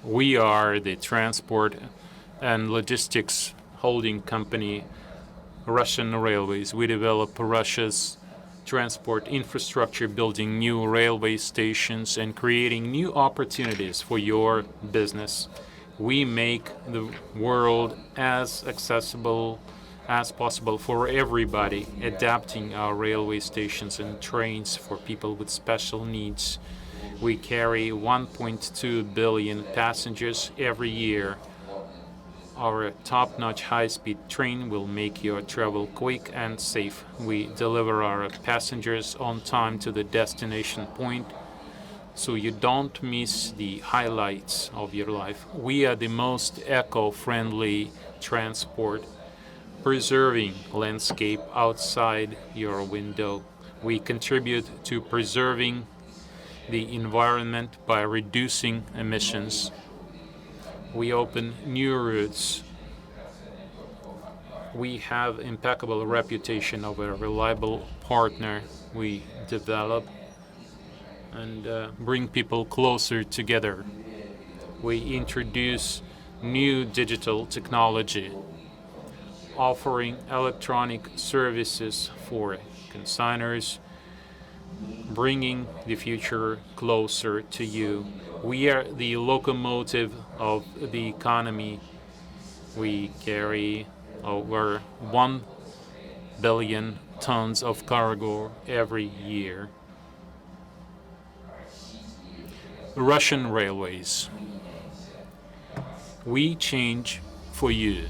We are the transport and logistics holding company, Russian Railways. We develop Russia's transport infrastructure, building new railway stations and creating new opportunities for your business. We make the world as accessible as possible for everybody, adapting our railway stations and trains for people with special needs. We carry 1.2 billion passengers every year. Our top-notch high-speed train will make your travel quick and safe. We deliver our passengers on time to the destination point, so you don't miss the highlights of your life. We are the most eco-friendly transport, preserving landscape outside your window. We contribute to preserving the environment by reducing emissions. We open new routes. We have impeccable reputation of a reliable partner. We develop and bring people closer together. We introduce new digital technology, offering electronic services for consignors, bringing the future closer to you. We are the locomotive of the economy. We carry over 1 billion tons of cargo every year. Russian Railways. We change for you.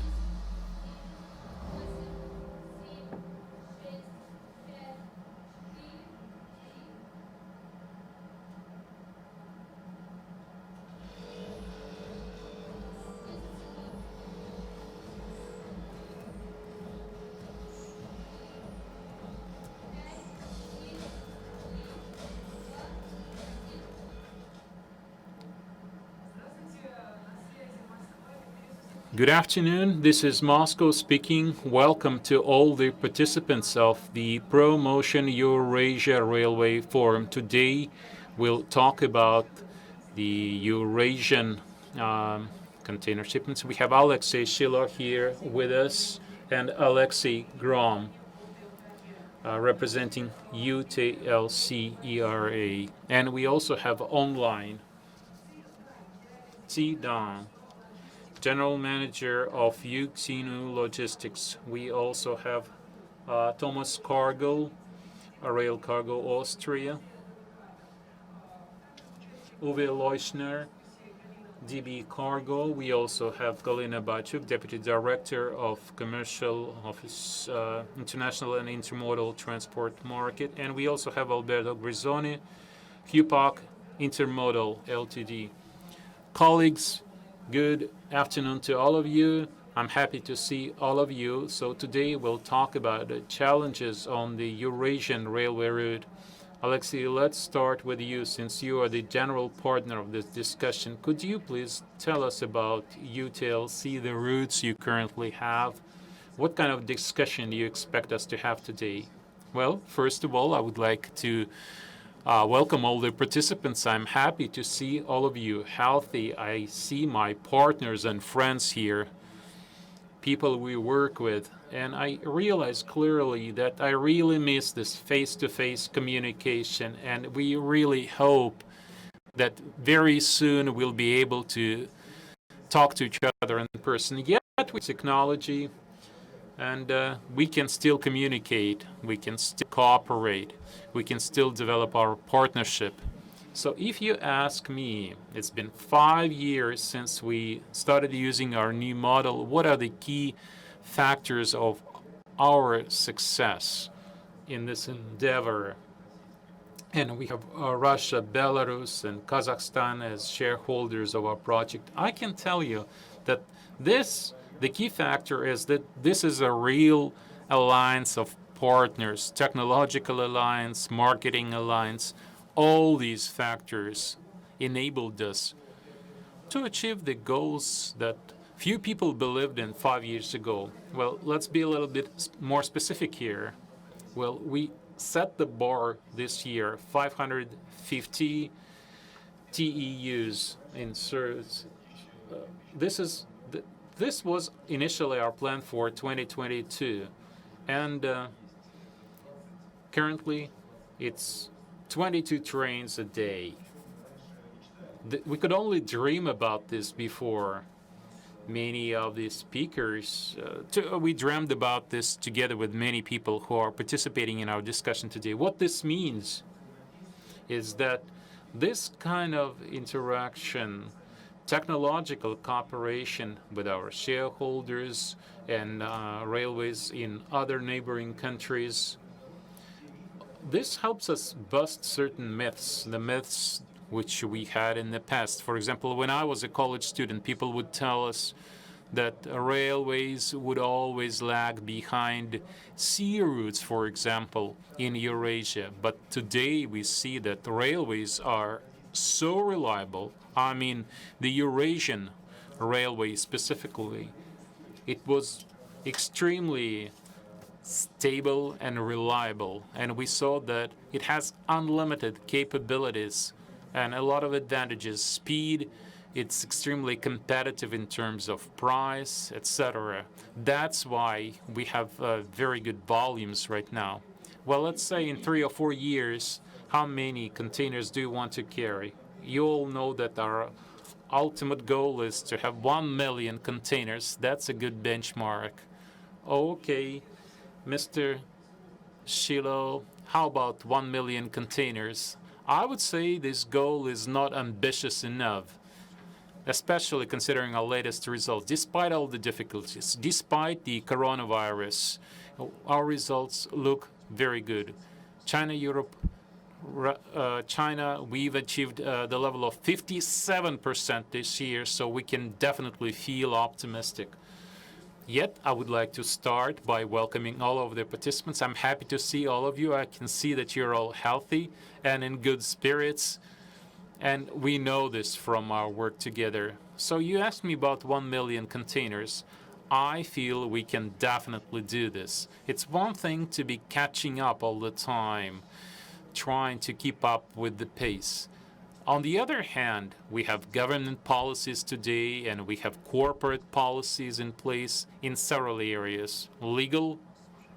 Good afternoon, this is Moscow speaking. Welcome to all the participants of the Motion.Eurasia Railway Forum. Today we'll talk about the Eurasian container shipments. We have Alexey, Shilo here with us, and Alexey, Grom, representing UTLC ERA. And we also have online T-Don, General Manager of Eurasian Logistics. We also have Thomas Kargl, Rail Cargo Austria, Leuschner, DB Cargo. We also have Galina Bachuk, Deputy Director of Commercial Office, International and Intermodal Transport Market. And we also have Alberto Grizzoni, HUPAC Intermodal Ltd. Colleagues, good afternoon to all of you. I'm happy to see all of you. So today we'll talk about the challenges on the Eurasian railway route. Alexey, let's start with you since you are the general partner of this discussion. Could you please tell us about UTLC, the routes you currently have? What kind of discussion do you expect us to have today? Well, first of all, I would like to welcome all the participants. I'm happy to see all of you healthy. I see my partners and friends here, people we work with, and I realize clearly that I really miss this face-to-face communication, and we really hope that very soon we'll be able to talk to each other in person. Yet with technology, and we can still communicate, we can still cooperate, we can still develop our partnership. So if you ask me, it's been 5 years since we started using our new model. What are the key factors of our success in this endeavor? And we have Russia, Belarus, and Kazakhstan as shareholders of our project. I can tell you that the key factor is that this is a real alliance of partners, technological alliance, marketing alliance. All these factors enabled us to achieve the goals that few people believed in 5 years ago. Well, let's be a little bit more specific here. Well, we set the bar this year, 550 TEUs in service. This is this was initially our plan for 2022, and currently it's 22 trains a day. We could only dream about this before. Many of the speakers, we dreamed about this together with many people who are participating in our discussion today. What this means is that this kind of interaction, technological cooperation with our shareholders and railways in other neighboring countries, this helps us bust certain myths, the myths which we had in the past. For example, when I was a college student, people would tell us that railways would always lag behind sea routes, for example, in Eurasia. But today we see that the railways are so reliable. I mean, the Eurasian railway specifically, it was extremely stable and reliable. And we saw that it has unlimited capabilities and a lot of advantages. Speed, it's extremely competitive in terms of price, etc. That's why we have very good volumes right now. Well, let's say in 3 or 4 years, how many containers do you want to carry? You all know that our ultimate goal is to have 1 million containers. That's a good benchmark. Okay, Mr. Shilo, how about 1 million containers? I would say this goal is not ambitious enough, especially considering our latest results. Despite all the difficulties, despite the coronavirus, our results look very good. China, Europe, China, we've achieved the level of 57% this year, so we can definitely feel optimistic. Yet, I would like to start by welcoming all of the participants. I'm happy to see all of you. I can see that you're all healthy and in good spirits, and we know this from our work together. So you asked me about 1 million containers. I feel we can definitely do this. It's one thing to be catching up all the time, trying to keep up with the pace. On the other hand, we have government policies today and we have corporate policies in place in several areas. Legal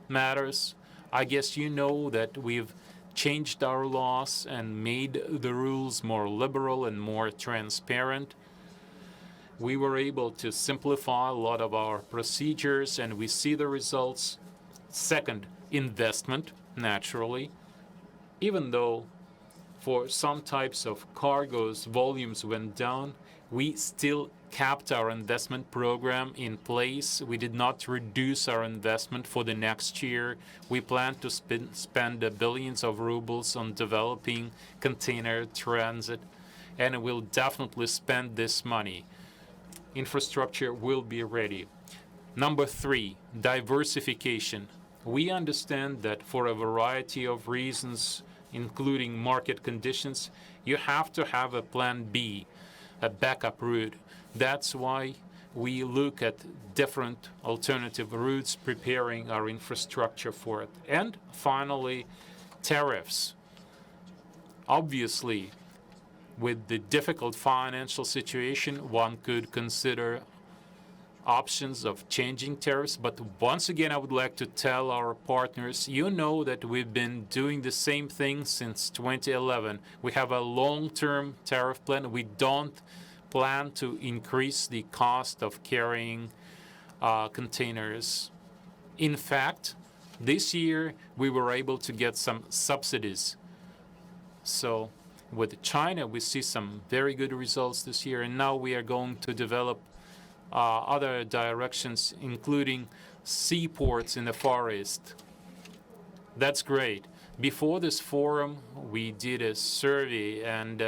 matters. I guess you know that we've changed our laws and made the rules more liberal and more transparent. We were able to simplify a lot of our procedures and we see the results. Second, investment, naturally. Even though for some types of cargoes, volumes went down, we still kept our investment program in place. We did not reduce our investment for the next year. We plan to spend billions of rubles on developing container transit, and we'll definitely spend this money. Infrastructure will be ready. Number 3, diversification. We understand that for a variety of reasons, including market conditions, you have to have a plan B, a backup route. That's why we look at different alternative routes, preparing our infrastructure for it. And finally, tariffs. Obviously, with the difficult financial situation, one could consider options of changing tariffs. But once again, I would like to tell our partners, you know that we've been doing the same thing since 2011. We have a long-term tariff plan. We don't plan to increase the cost of carrying containers. In fact, this year, we were able to get some subsidies. So with China, we see some very good results this year. And now we are going to develop other directions, including seaports in the Far East. That's great. Before this forum, we did a survey, and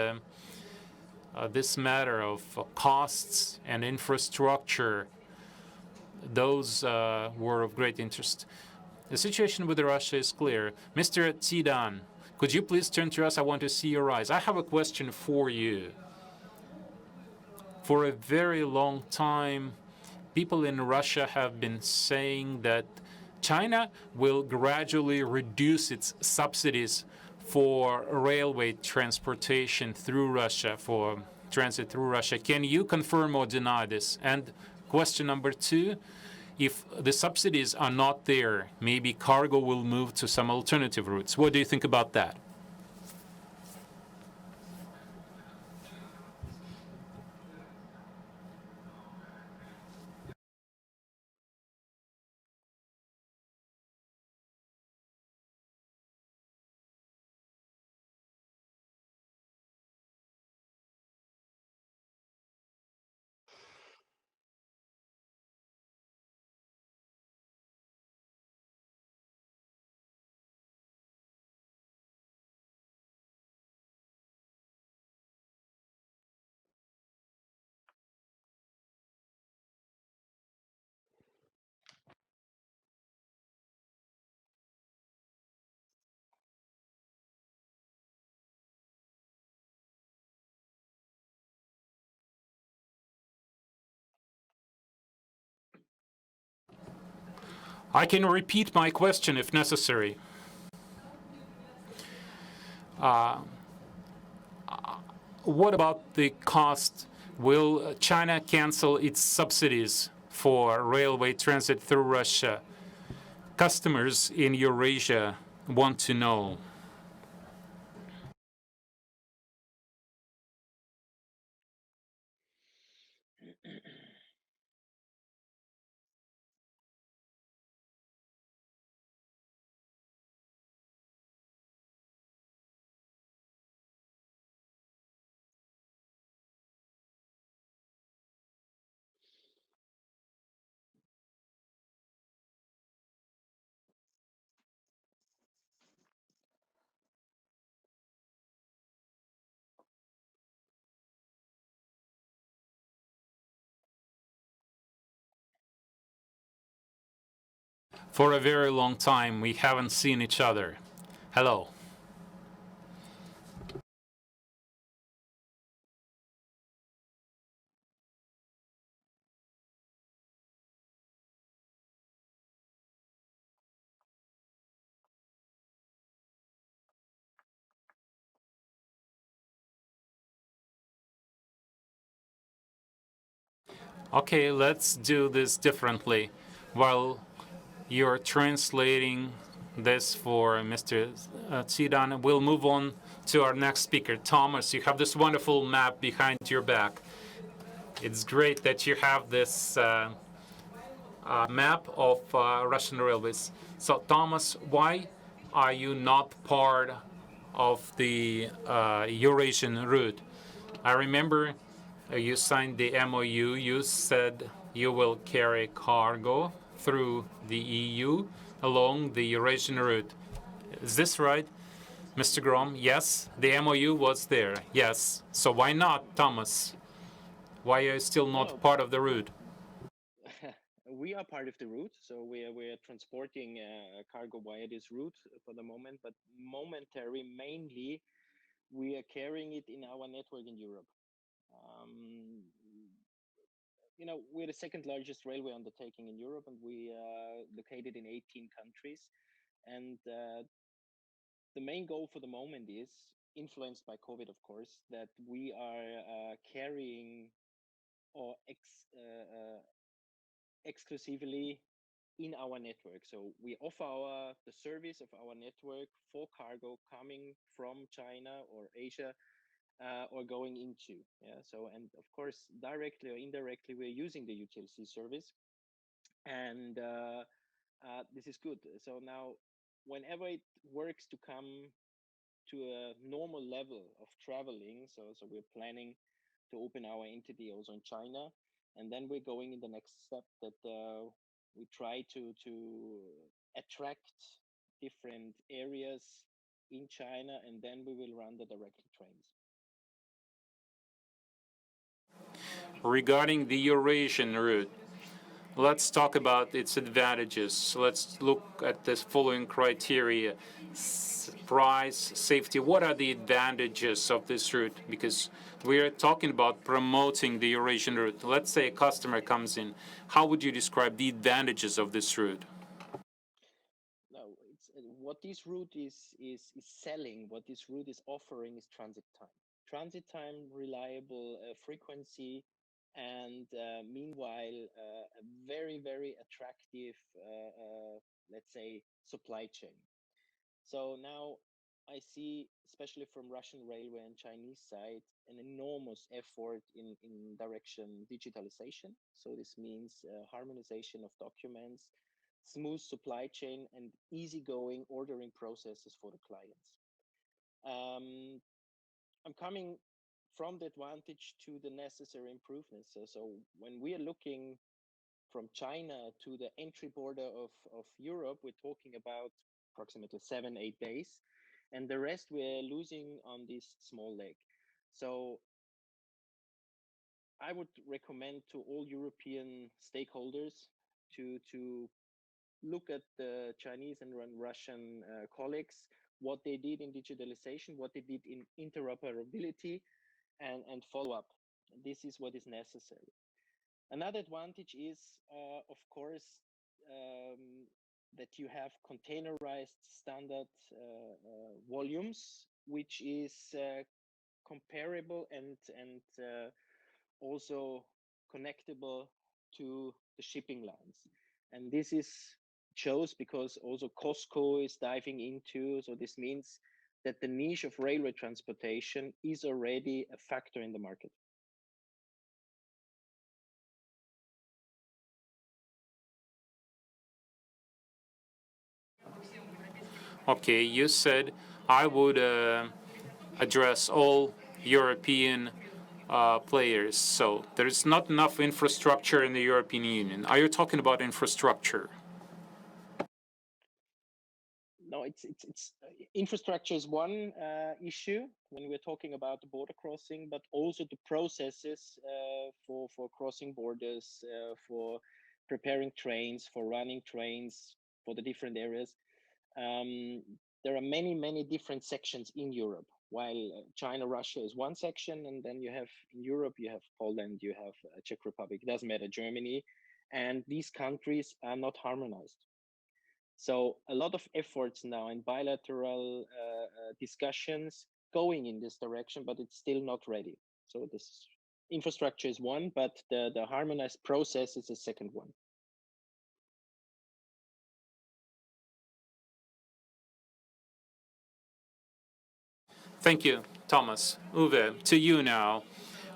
this matter of costs and infrastructure, those were of great interest. The situation with Russia is clear. Mr. Tidan, could you please turn to us? I want to see your eyes. I have a question for you. For a very long time, people in Russia have been saying that China will gradually reduce its subsidies for railway transportation through Russia, for transit through Russia. Can you confirm or deny this? And question number two, if the subsidies are not there, maybe cargo will move to some alternative routes. What do you think about that? I can repeat my question if necessary. What about the cost? Will China cancel its subsidies for railway transit through Russia? Customers in Eurasia want to know. For a very long time, we haven't seen each other. Hello. Okay, let's do this differently. While you're translating this for Mr. Tsidan, we'll move on to our next speaker. Thomas, you have this wonderful map behind your back. It's great that you have this map of Russian railways. So, Thomas, why are you not part of the Eurasian route? I remember you signed the MOU. You said you will carry cargo through the EU along the Eurasian route. Is this right, Mr. Grom? Yes, the MOU was there. Yes. So why not, Thomas? Why are you still not part of the route? We are part of the route, so we are transporting cargo via this route for the moment. But mainly, we are carrying it in our network in Europe. We're the second largest railway undertaking in Europe, and we are located in 18 countries. And the main goal for the moment is, influenced by COVID, of course, that we are carrying or exclusively in our network. So we offer the service of our network for cargo coming from China or Asia or going into. Yeah. So, and of course, directly or indirectly, we're using the UTLC service, and this is good. So now, whenever it works to come to a normal level of traveling, so we're planning to open our entity also in China, and then we're going in the next step that we try to attract different areas in China, and then we will run the direct trains. Regarding the Eurasian route, let's talk about its advantages. Let's look at the following criteria. Price, safety. What are the advantages of this route? Because we are talking about promoting the Eurasian route. Let's say a customer comes in. How would you describe the advantages of this route? No, it's what this route is selling. What this route is offering is transit time. transit time, reliable frequency, and meanwhile, a very, very attractive, let's say, supply chain. So now I see, especially from Russian railway and Chinese side, an enormous effort in direction digitalization. So this means harmonization of documents, smooth supply chain, and easygoing ordering processes for the clients. I'm coming from the advantage to the necessary improvements. So when we are looking from China to the entry border of Europe, we're talking about approximately 7-8 days, and the rest we're losing on this small leg. So I would recommend to all European stakeholders to look at the Chinese and Russian colleagues, what they did in digitalization, what they did in interoperability, and follow up. This is what is necessary. Another advantage is, of course, that you have containerized standard volumes, which is comparable and also connectable to the shipping lines. And this is shows because also Costco is diving into. So this means that the niche of railway transportation is already a factor in the market. Okay, you said I would address all European players. So there's not enough infrastructure in the European Union. Are you talking about infrastructure? No, it's infrastructure is one issue when we're talking about the border crossing, but also the processes for crossing borders, for preparing trains, for running trains for the different areas. There are many different sections in Europe. While China, Russia is one section, and then you have in Europe, you have Poland, you have Czech Republic, it doesn't matter, Germany, and these countries are not harmonized. So a lot of efforts now in bilateral discussions going in this direction, but it's still not ready. So this infrastructure is one, but the harmonized process is a second one. Thank you, Thomas. Uwe, to you now.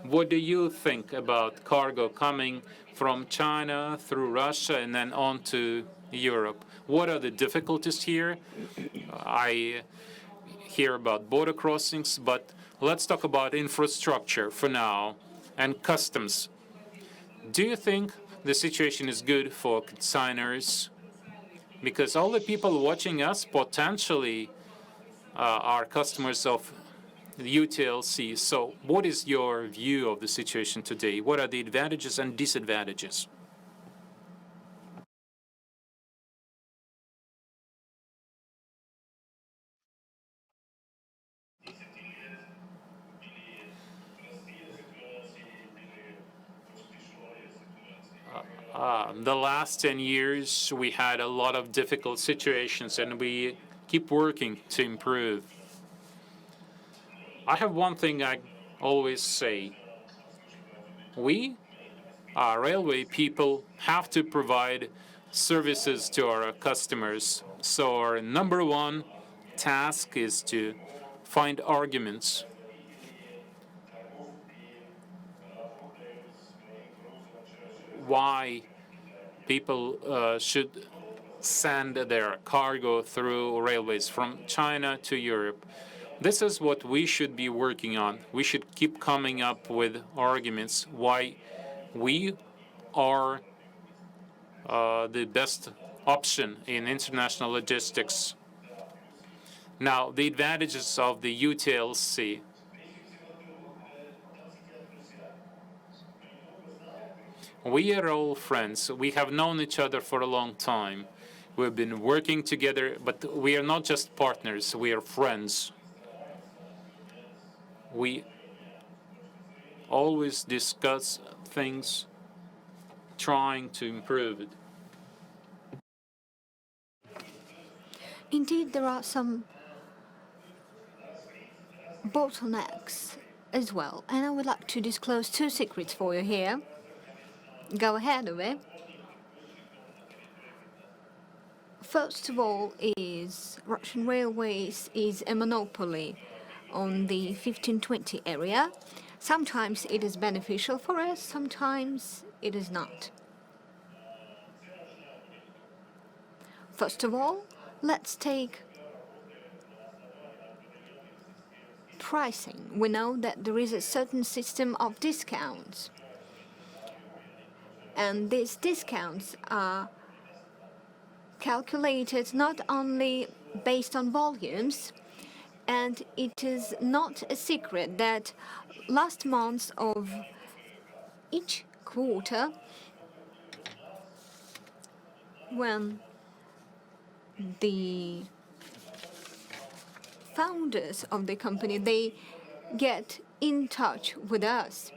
What do you think about cargo coming from China through Russia and then on to Europe? What are the difficulties here? I hear about border crossings, but let's talk about infrastructure for now and customs. Do you think the situation is good for consigners? Because all the people watching us potentially are customers of the UTLC. So what is your view of the situation today? What are the advantages and disadvantages? The last 10 years, we had a lot of difficult situations, and we keep working to improve. I have one thing I always say. We, railway people, have to provide services to our customers. So our number one task is to find arguments why people should send their cargo through railways from China to Europe. This is what we should be working on. We should keep coming up with arguments why we are the best option in international logistics. Now, the advantages of the UTLC. We are all friends. We have known each other for a long time. We've been working together, but we are not just partners, we are friends. We always discuss things trying to improve it. Indeed, there are some bottlenecks as well. And I would like to disclose two secrets for you here. Go ahead, Uwe. First of all is Russian Railways is a monopoly on the 1520 area. Sometimes it is beneficial for us, sometimes it is not. First of all, let's take pricing. We know that there is a certain system of discounts. And these discounts are calculated not only based on volumes, and it is not a secret that last month of each quarter, when the founders of the company, they get in touch with us.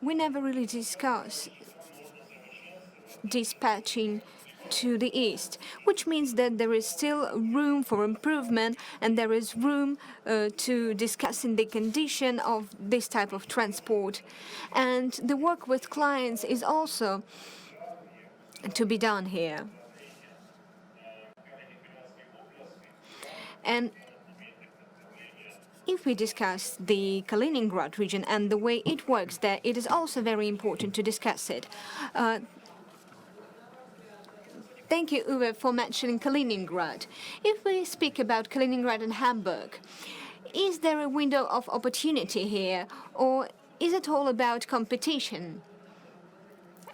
We never really discuss dispatching to the east, which means that there is still room for improvement and there is room to discussing the condition of this type of transport. And the work with clients is also to be done here. And if we discuss the Kaliningrad region and the way it works there, it is also very important to discuss it. Thank you, Uwe, for mentioning Kaliningrad. If we speak about Kaliningrad and Hamburg, is there a window of opportunity here, or is it all about competition?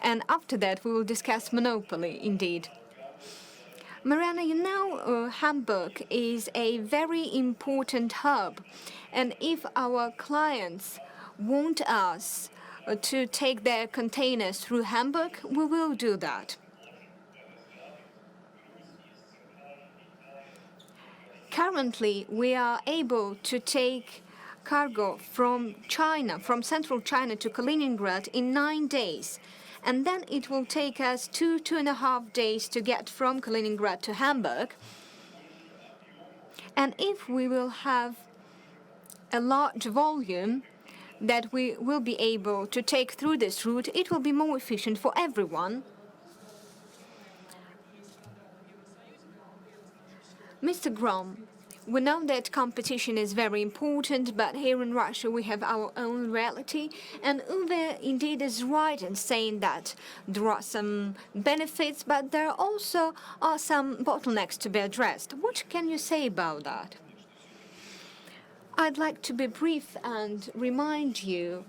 And after that, we will discuss monopoly, indeed. Marianna, you know, Hamburg is a very important hub, and if our clients want us to take their containers through Hamburg, we will do that. Currently, we are able to take cargo from China, from central China to Kaliningrad in 9 days. And then it will take us 2.5 days to get from Kaliningrad to Hamburg. And if we will have a large volume that we will be able to take through this route, it will be more efficient for everyone. Mr. Grom, we know that competition is very important, but here in Russia we have our own reality. And Uwe indeed is right in saying that there are some benefits, but there also are some bottlenecks to be addressed. What can you say about that? I'd like to be brief and remind you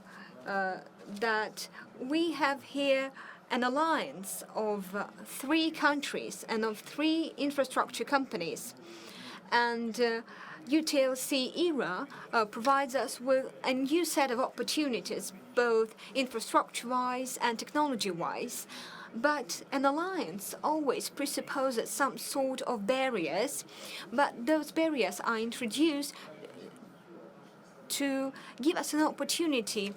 that we have here an alliance of 3 countries and of 3 infrastructure companies. And UTLC era provides us with a new set of opportunities, both infrastructure-wise and technology-wise. But an alliance always presupposes some sort of barriers, but those barriers are introduced to give us an opportunity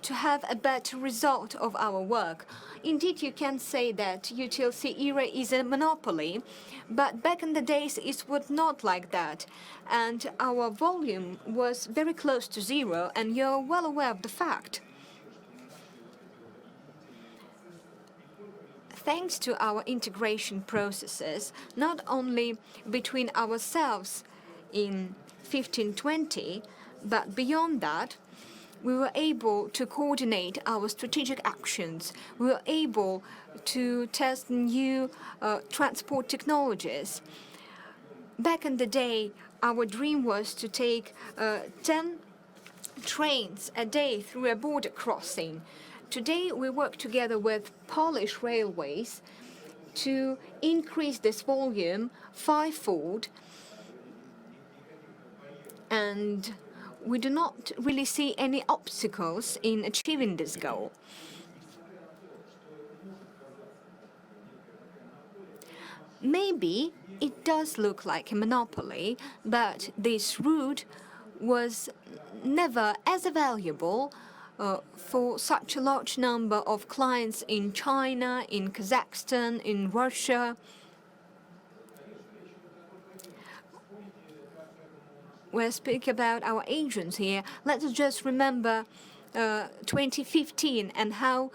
to have a better result of our work. Indeed, you can say that UTLC era is a monopoly, but back in the days it was not like that. And our volume was very close to zero, and you're well aware of the fact. Thanks to our integration processes, not only between ourselves in 1520, but beyond that, we were able to coordinate our strategic actions. We were able to test new transport technologies. Back in the day, our dream was to take 10 trains a day through a border crossing. Today, we work together with Polish railways to increase this volume 5-fold. And we do not really see any obstacles in achieving this goal. Maybe it does look like a monopoly, but this route was never as valuable for such a large number of clients in China, in Kazakhstan, in Russia. We'll speak about our agents here. Let's just remember 2015 and how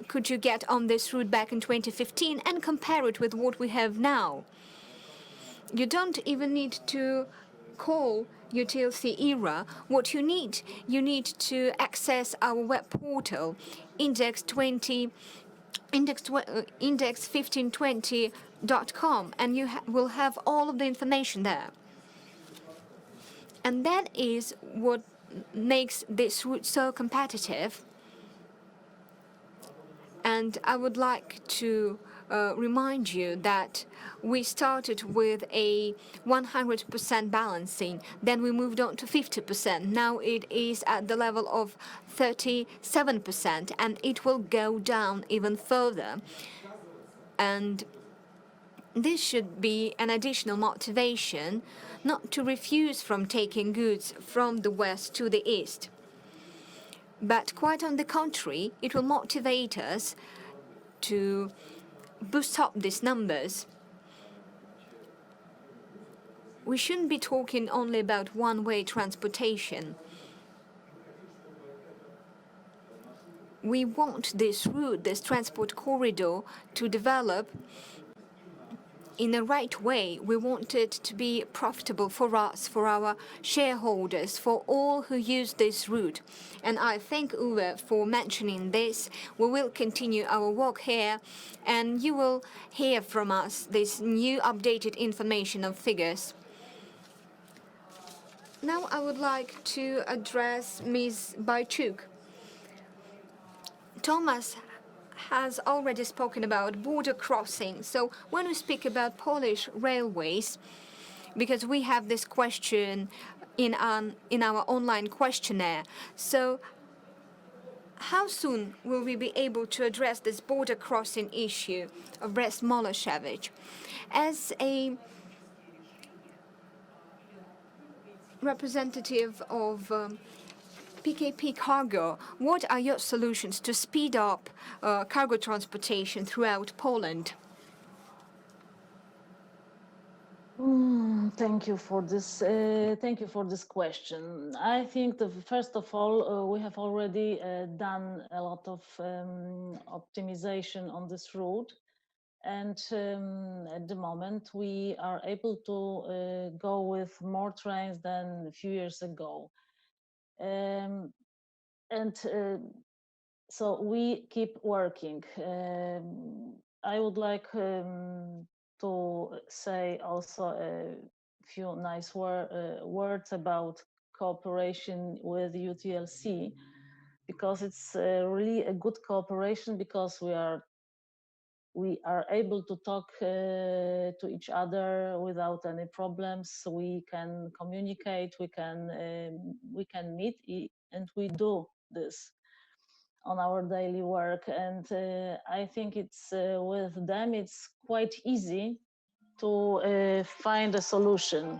could you get on this route back in 2015 and compare it with what we have now. You don't even need to call UTLC era. What you need to access our web portal, index1520.com, and you will have all of the information there. And that is what makes this route so competitive. And I would like to remind you that we started with a 100% balancing, then we moved on to 50%. Now it is at the level of 37%, and it will go down even further. And this should be an additional motivation not to refuse from taking goods from the west to the east. But quite on the contrary, it will motivate us to boost up these numbers. We shouldn't be talking only about one-way transportation. We want this route, this transport corridor, to develop in a right way. We want it to be profitable for us, for our shareholders, for all who use this route. And I thank Uwe for mentioning this. We will continue our work here, and you will hear from us this new updated information of figures. Now I would like to address Ms. Bajczuk. Thomas has already spoken about border crossing. So when we speak about Polish railways, because we have this question in our online questionnaire, so how soon will we be able to address this border crossing issue of Brest-Moleshevich? As a representative of PKP Kargl, what are your solutions to speed up cargo transportation throughout Poland? Thank you for this. Thank you for this question. I think first of all, we have already done a lot of optimization on this route, and at the moment we are able to go with more trains than a few years ago. So we keep working. I would like to say also a few nice words about cooperation with UTLC, because it's really a good cooperation, because we are able to talk to each other without any problems. We can communicate, we can meet, and we do this on our daily work. And I think it's with them it's quite easy to find a solution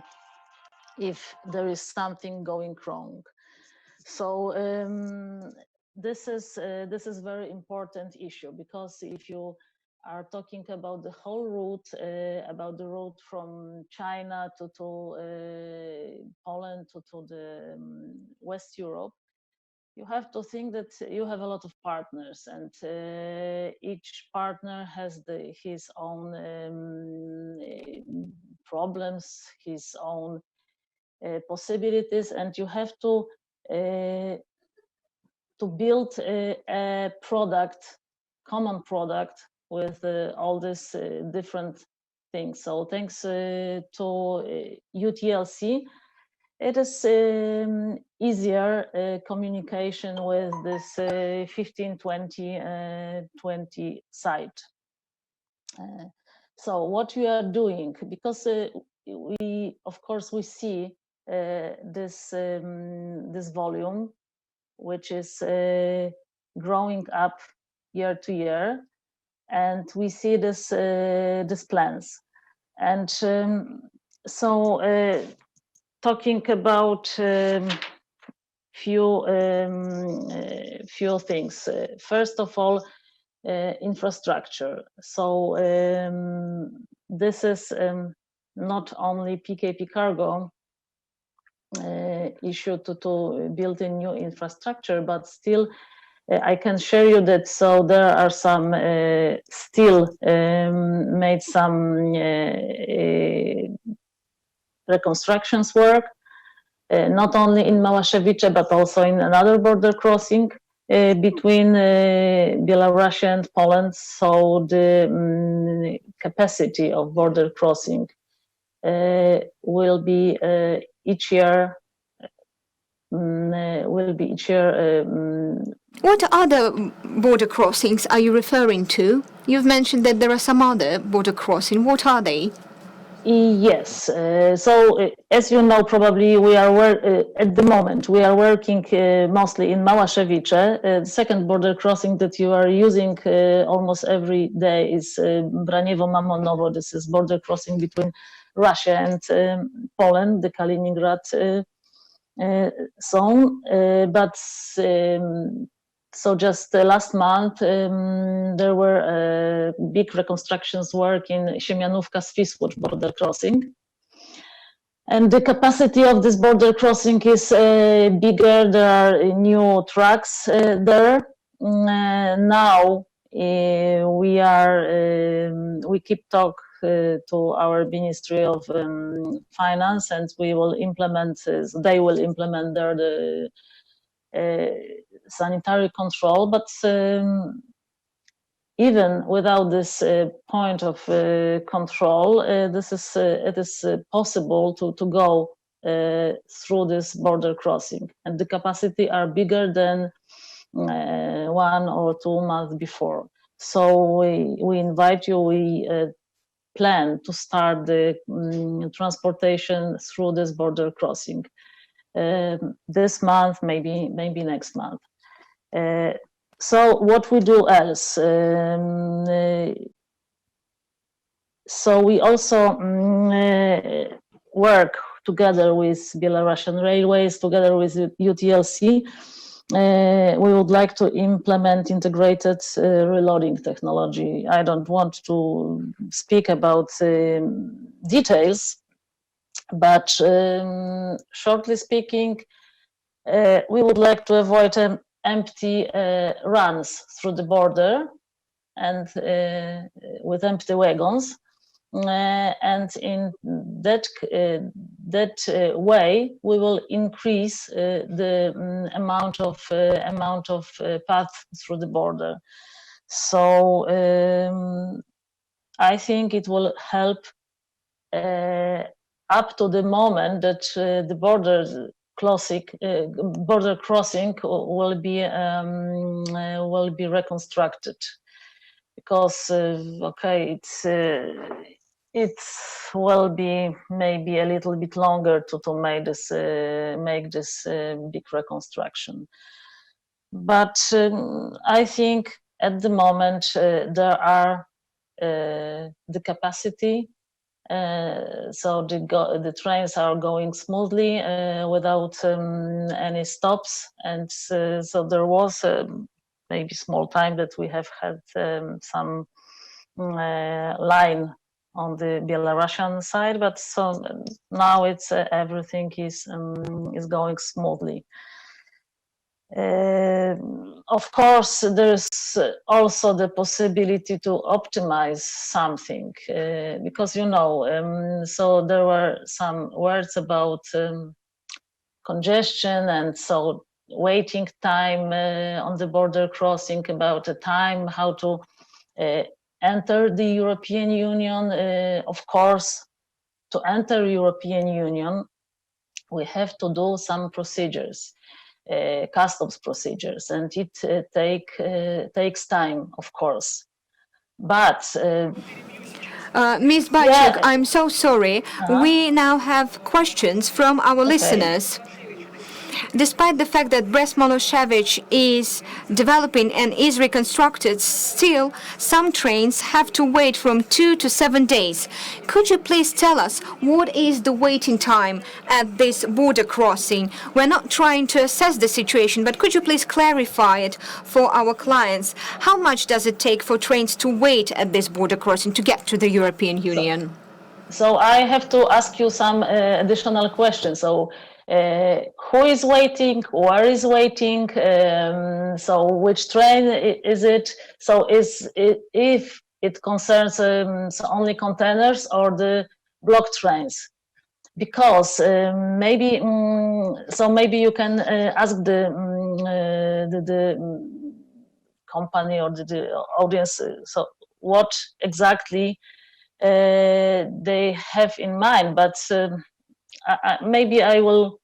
if there is something going wrong. So this is very important issue, because if you are talking about the whole route, about the route from China to Poland to the West Europe, you have to think that you have a lot of partners, and each partner has his own problems, his own possibilities, and you have to build a product, common product with all these different things. So thanks to UTLC, it is easier communication with this 1520 site. So what we are doing, because we of course we see this volume, which is growing up year to year, and we see this plans, and so talking about few things. First of all, infrastructure. So this is not only PKP Cargo issue to build a new infrastructure, but still I can share you that so there are some still made some reconstructions work, not only in Małaszewicze but also in another border crossing between Belarus and Poland. So the capacity of border crossing will be each year. What other border crossings are you referring to? You've mentioned that there are some other border crossings. What are they? Yes. As you know, probably we are at the moment we are working mostly in Małaszewicze. The second border crossing that you are using almost every day is Braniewo-Mamonowo. This is border crossing between Russia and Poland, the Kaliningrad zone. So just last month, there were big reconstructions work in Siemianówka-Swisłocz border crossing. And the capacity of this border crossing is bigger. There are new tracks there. Now we keep talk to our Ministry of Finance, and we will implement. They will implement there the sanitary control, but even without this point of control, it is possible to go through this border crossing, and the capacity are bigger than 1 or 2 months before. So we invite you. We plan to start the transportation through this border crossing this month, maybe next month. So what we do else? So we also work together with Russian Railways, together with UTLC. We would like to implement integrated reloading technology. I don't want to speak about details, but shortly speaking, we would like to avoid empty runs through the border and with empty wagons. And in that way, we will increase the amount of path through the border. So I think it will help up to the moment that the border crossing will be reconstructed, because it will be maybe a little bit longer to make this big reconstruction. But I think at the moment there are the capacity. So the trains are going smoothly without any stops, and so there was maybe small time that we have had some line on the Belarusian side, but so now it's everything is going smoothly. Of course, there's also the possibility to optimize something, because so there were some words about congestion, and so waiting time on the border crossing, about the time how to enter the European Union. Of course, to enter European Union, we have to do some procedures. Customs procedures, and it takes time, of course. But Ms. Bajczuk, I'm so sorry. We now have questions from our listeners. Despite the fact that Brest-Moloshevich is developing and is reconstructed, still some trains have to wait from 2 to 7 days. Could you please tell us what is the waiting time at this border crossing? We're not trying to assess the situation, but could you please clarify it for our clients? How much does it take for trains to wait at this border crossing to get to the European Union? So I have to ask you some additional questions. So who is waiting? Where is waiting? So which train is it? So is it, if it concerns so only containers or the block trains? Because maybe so maybe you can ask the company or the audience. So what exactly they have in mind, but maybe I will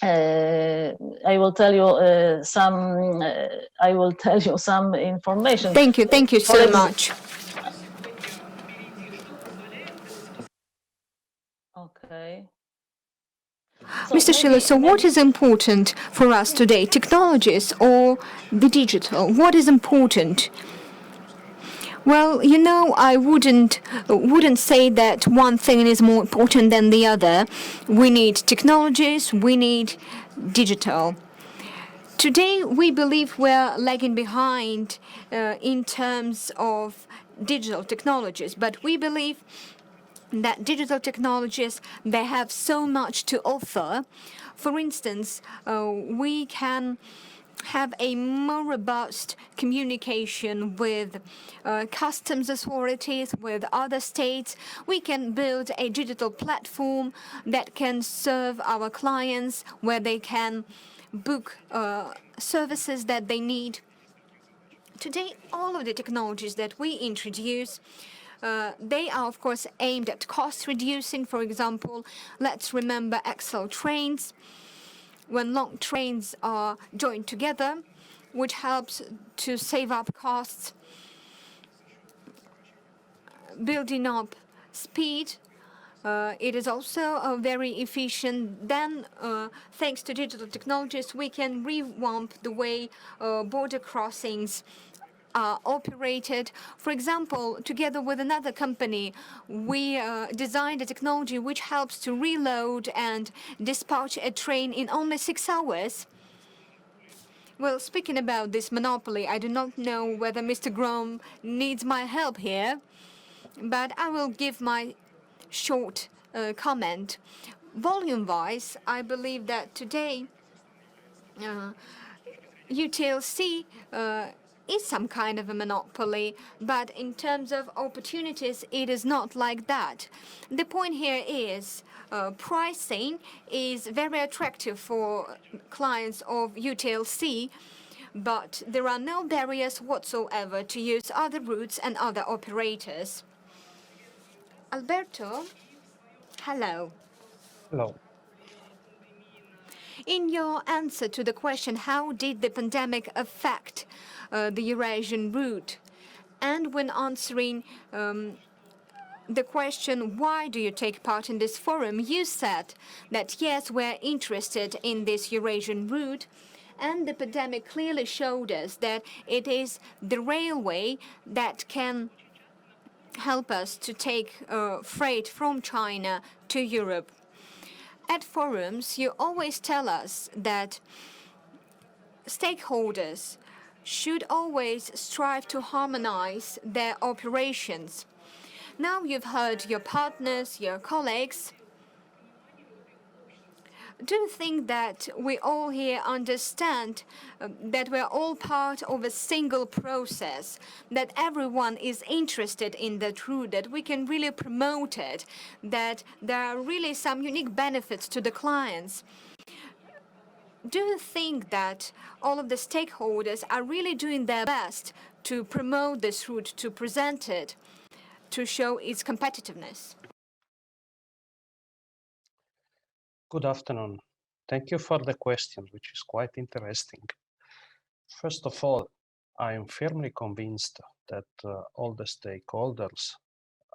tell you some. I will tell you some information. Thank you so much. Okay. Mr. Shilo, so what is important for us today, technologies or the digital? What is important? Well, you know, I wouldn't say that one thing is more important than the other. We need technologies, we need digital. Today, we believe we're lagging behind in terms of digital technologies, but we believe that digital technologies, they have so much to offer. For instance, we can have a more robust communication with customs authorities, with other states. We can build a digital platform that can serve our clients, where they can book services that they need. Today, all of the technologies that we introduce, they are, of course, aimed at cost reducing. For example, let's remember XL trains. When long trains are joined together, which helps to save up costs, building up speed. It is also very efficient. Then, thanks to digital technologies, we can revamp the way border crossings are operated. For example, together with another company, we designed a technology which helps to reload and dispatch a train in only 6 hours. Well, speaking about this monopoly, I do not know whether Mr. Grom needs my help here, but I will give my short comment. Volume-wise, I believe that today UTLC is some kind of a monopoly, but in terms of opportunities, it is not like that. The point here is pricing is very attractive for clients of UTLC, but there are no barriers whatsoever to use other routes and other operators. Alberto, hello. Hello. In your answer to the question, how did the pandemic affect the Eurasian route? And when answering the question, why do you take part in this forum, you said that yes, we're interested in this Eurasian route. And the pandemic clearly showed us that it is the railway that can help us to take freight from China to Europe. At forums, you always tell us that stakeholders should always strive to harmonize their operations. Now you've heard your partners, your colleagues. Do you think that we all here understand that we're all part of a single process, that everyone is interested in that route, that we can really promote it, that there are really some unique benefits to the clients? Do you think that all of the stakeholders are really doing their best to promote this route, to present it, to show its competitiveness? Good afternoon. Thank you for the question, which is quite interesting. First of all, I am firmly convinced that all the stakeholders,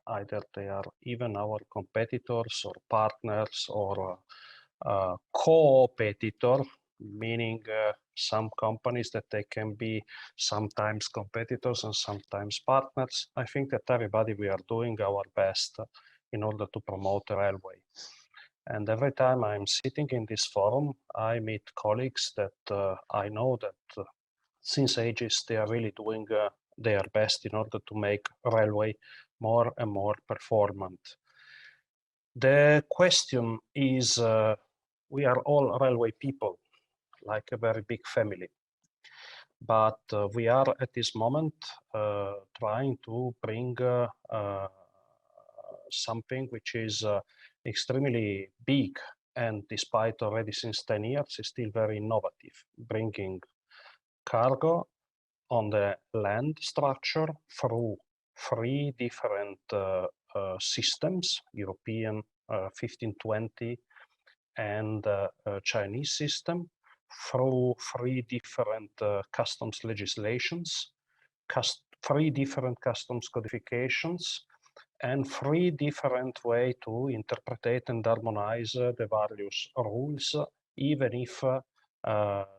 either they are even our competitors or partners or co-competitor, meaning some companies that they can be sometimes competitors and sometimes partners. I think that everybody, we are doing our best in order to promote the railway. And every time I'm sitting in this forum, I meet colleagues that I know that since ages they are really doing their best in order to make railway more and more performant. The question is, we are all railway people, like a very big family. But we are at this moment trying to bring something which is extremely big, and despite already since 10 years, is still very innovative, bringing cargo on the land structure through 3 different systems, European 1520 and Chinese system, through 3 different customs legislations, 3 different customs codifications, and 3 different ways to interpret and harmonize the various rules, even if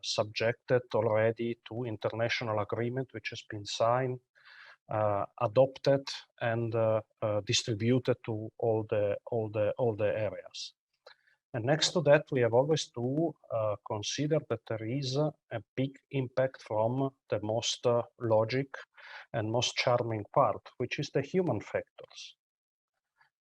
subjected already to international agreement which has been signed, adopted, and distributed to all the areas. And next to that, we have always to consider that there is a big impact from the most logic and most charming part, which is the human factors.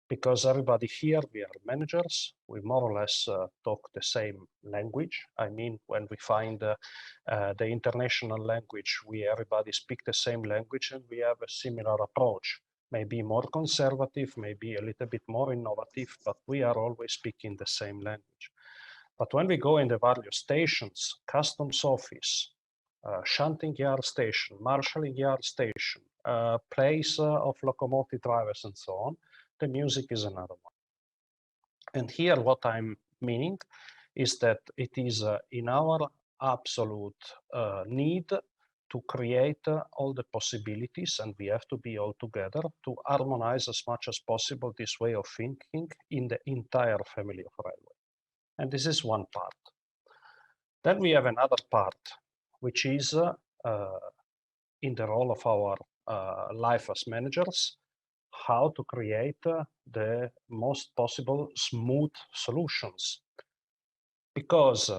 Because everybody here, we are managers, we more or less talk the same language. I mean, when we find the international language, everybody speak the same language, and we have a similar approach. Maybe more conservative, maybe a little bit more innovative, but we are always speaking the same language. But when we go in the various stations, customs office, shunting yard station, marshalling yard station, place of locomotive drivers and so on, the music is another one. And here what I'm meaning is that it is in our absolute need to create all the possibilities, and we have to be all together to harmonize as much as possible this way of thinking in the entire family of railway. And this is one part. Then we have another part, which is in the role of our life as managers, how to create the most possible smooth solutions. Because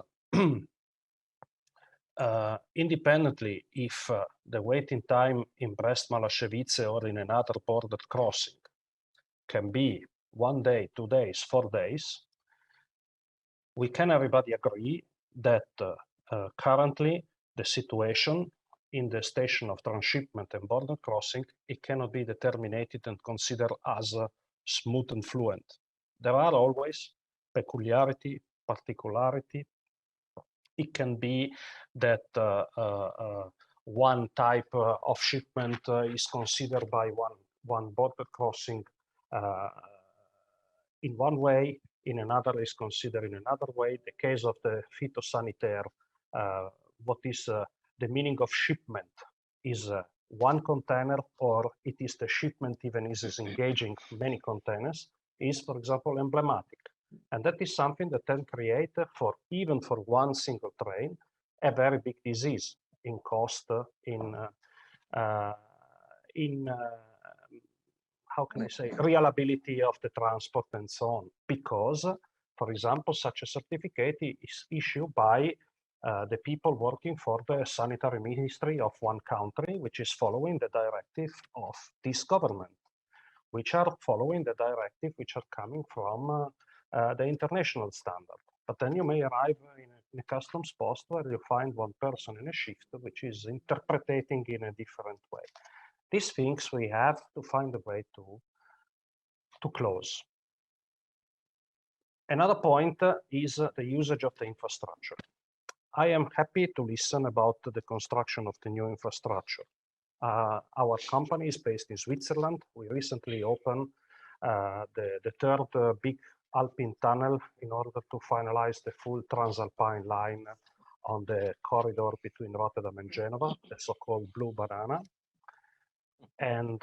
independently if the waiting time in Brest-Malashevice or in another border crossing can be 1 day, 2 days, 4 days, we can everybody agree that currently the situation in the station of transshipment and border crossing, it cannot be determined and considered as smooth and fluent. There are always peculiarity, particularity. It can be that one type of shipment is considered by one border crossing in one way, in another is considered in another way. The case of the phytosanitaire, what is the meaning of shipment is one container, or it is the shipment even is engaging many containers, is, for example, emblematic. And that is something that can create, even for one single train, a very big disease in cost, in how can I say, reliability of the transport and so on. Because, for example, such a certificate is issued by the people working for the sanitary ministry of one country, which is following the directive of this government, which are following the directive which are coming from the international standard. But then you may arrive in a customs post where you find one person in a shift which is interpreting in a different way. These things we have to find a way to close. Another point is the usage of the infrastructure. I am happy to listen about the construction of the new infrastructure. Our company is based in Switzerland. We recently opened the third big Alpine tunnel in order to finalize the full Transalpine line on the corridor between Rotterdam and Geneva, the so-called Blue Banana. And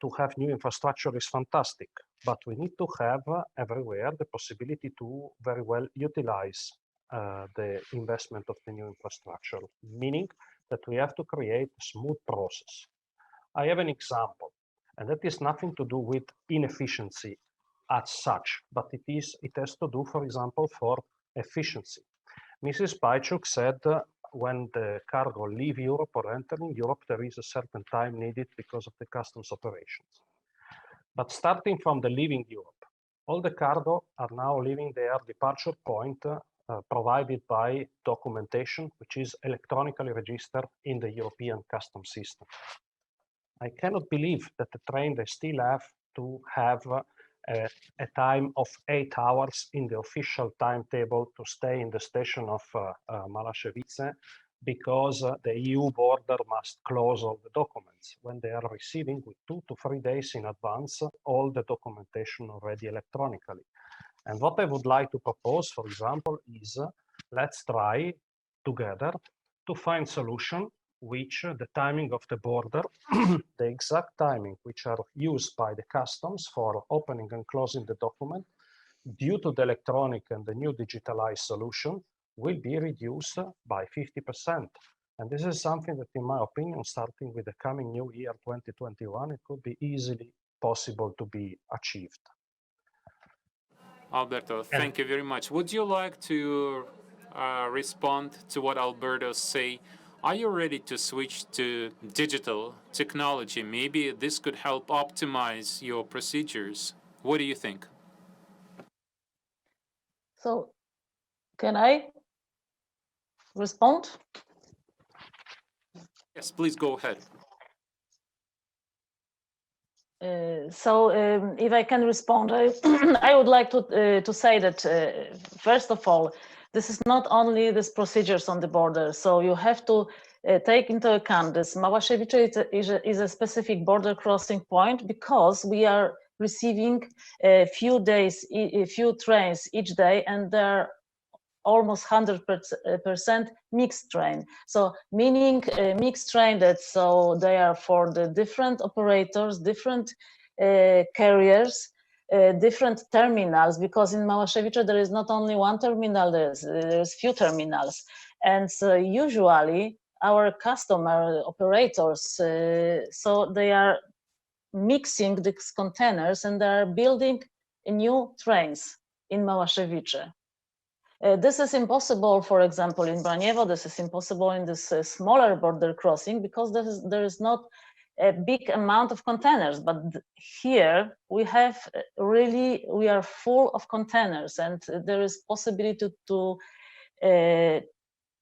to have new infrastructure is fantastic, but we need to have everywhere the possibility to very well utilize the investment of the new infrastructure, meaning that we have to create a smooth process. I have an example, and that is nothing to do with inefficiency as such, but it has to do, for example, for efficiency. Mrs. Pajchuk said when the cargo leave Europe or entering Europe, there is a certain time needed because of the customs operations. But starting from the leaving Europe, all the cargo are now leaving their departure point provided by documentation, which is electronically registered in the European customs system. I cannot believe that the train, they still have to have a time of 8 hours in the official timetable to stay in the station of Malashevice because the EU border must close all the documents when they are receiving with 2 to 3 days in advance all the documentation already electronically. And what I would like to propose, for example, is let's try together to find solution which the timing of the border, the exact timing which are used by the customs for opening and closing the document, due to the electronic and the new digitalized solution, will be reduced by 50%. And this is something that, in my opinion, starting with the coming new year 2021, it could be easily possible to be achieved. Alberto, thank you very much. Would you like to respond to what Alberto say? Are you ready to switch to digital technology? Maybe this could help optimize your procedures. What do you think? So, can I respond? Yes, please go ahead. If I can respond, I would like to say that, first of all, this is not only these procedures on the border. So you have to take into account this. Małaszewicze is a specific border crossing point because we are receiving a few trains each day, and they're almost 100% mixed train. So meaning mixed train, so they are for the different operators, different carriers, different terminals, because in Małaszewicze there is not only one terminal, there's few terminals. And so usually our customer operators, so they are mixing these containers and they are building new trains in Małaszewicze. This is impossible, for example, in Braniewo. This is impossible in this smaller border crossing because there is not a big amount of containers. But here we are full of containers, and there is possibility to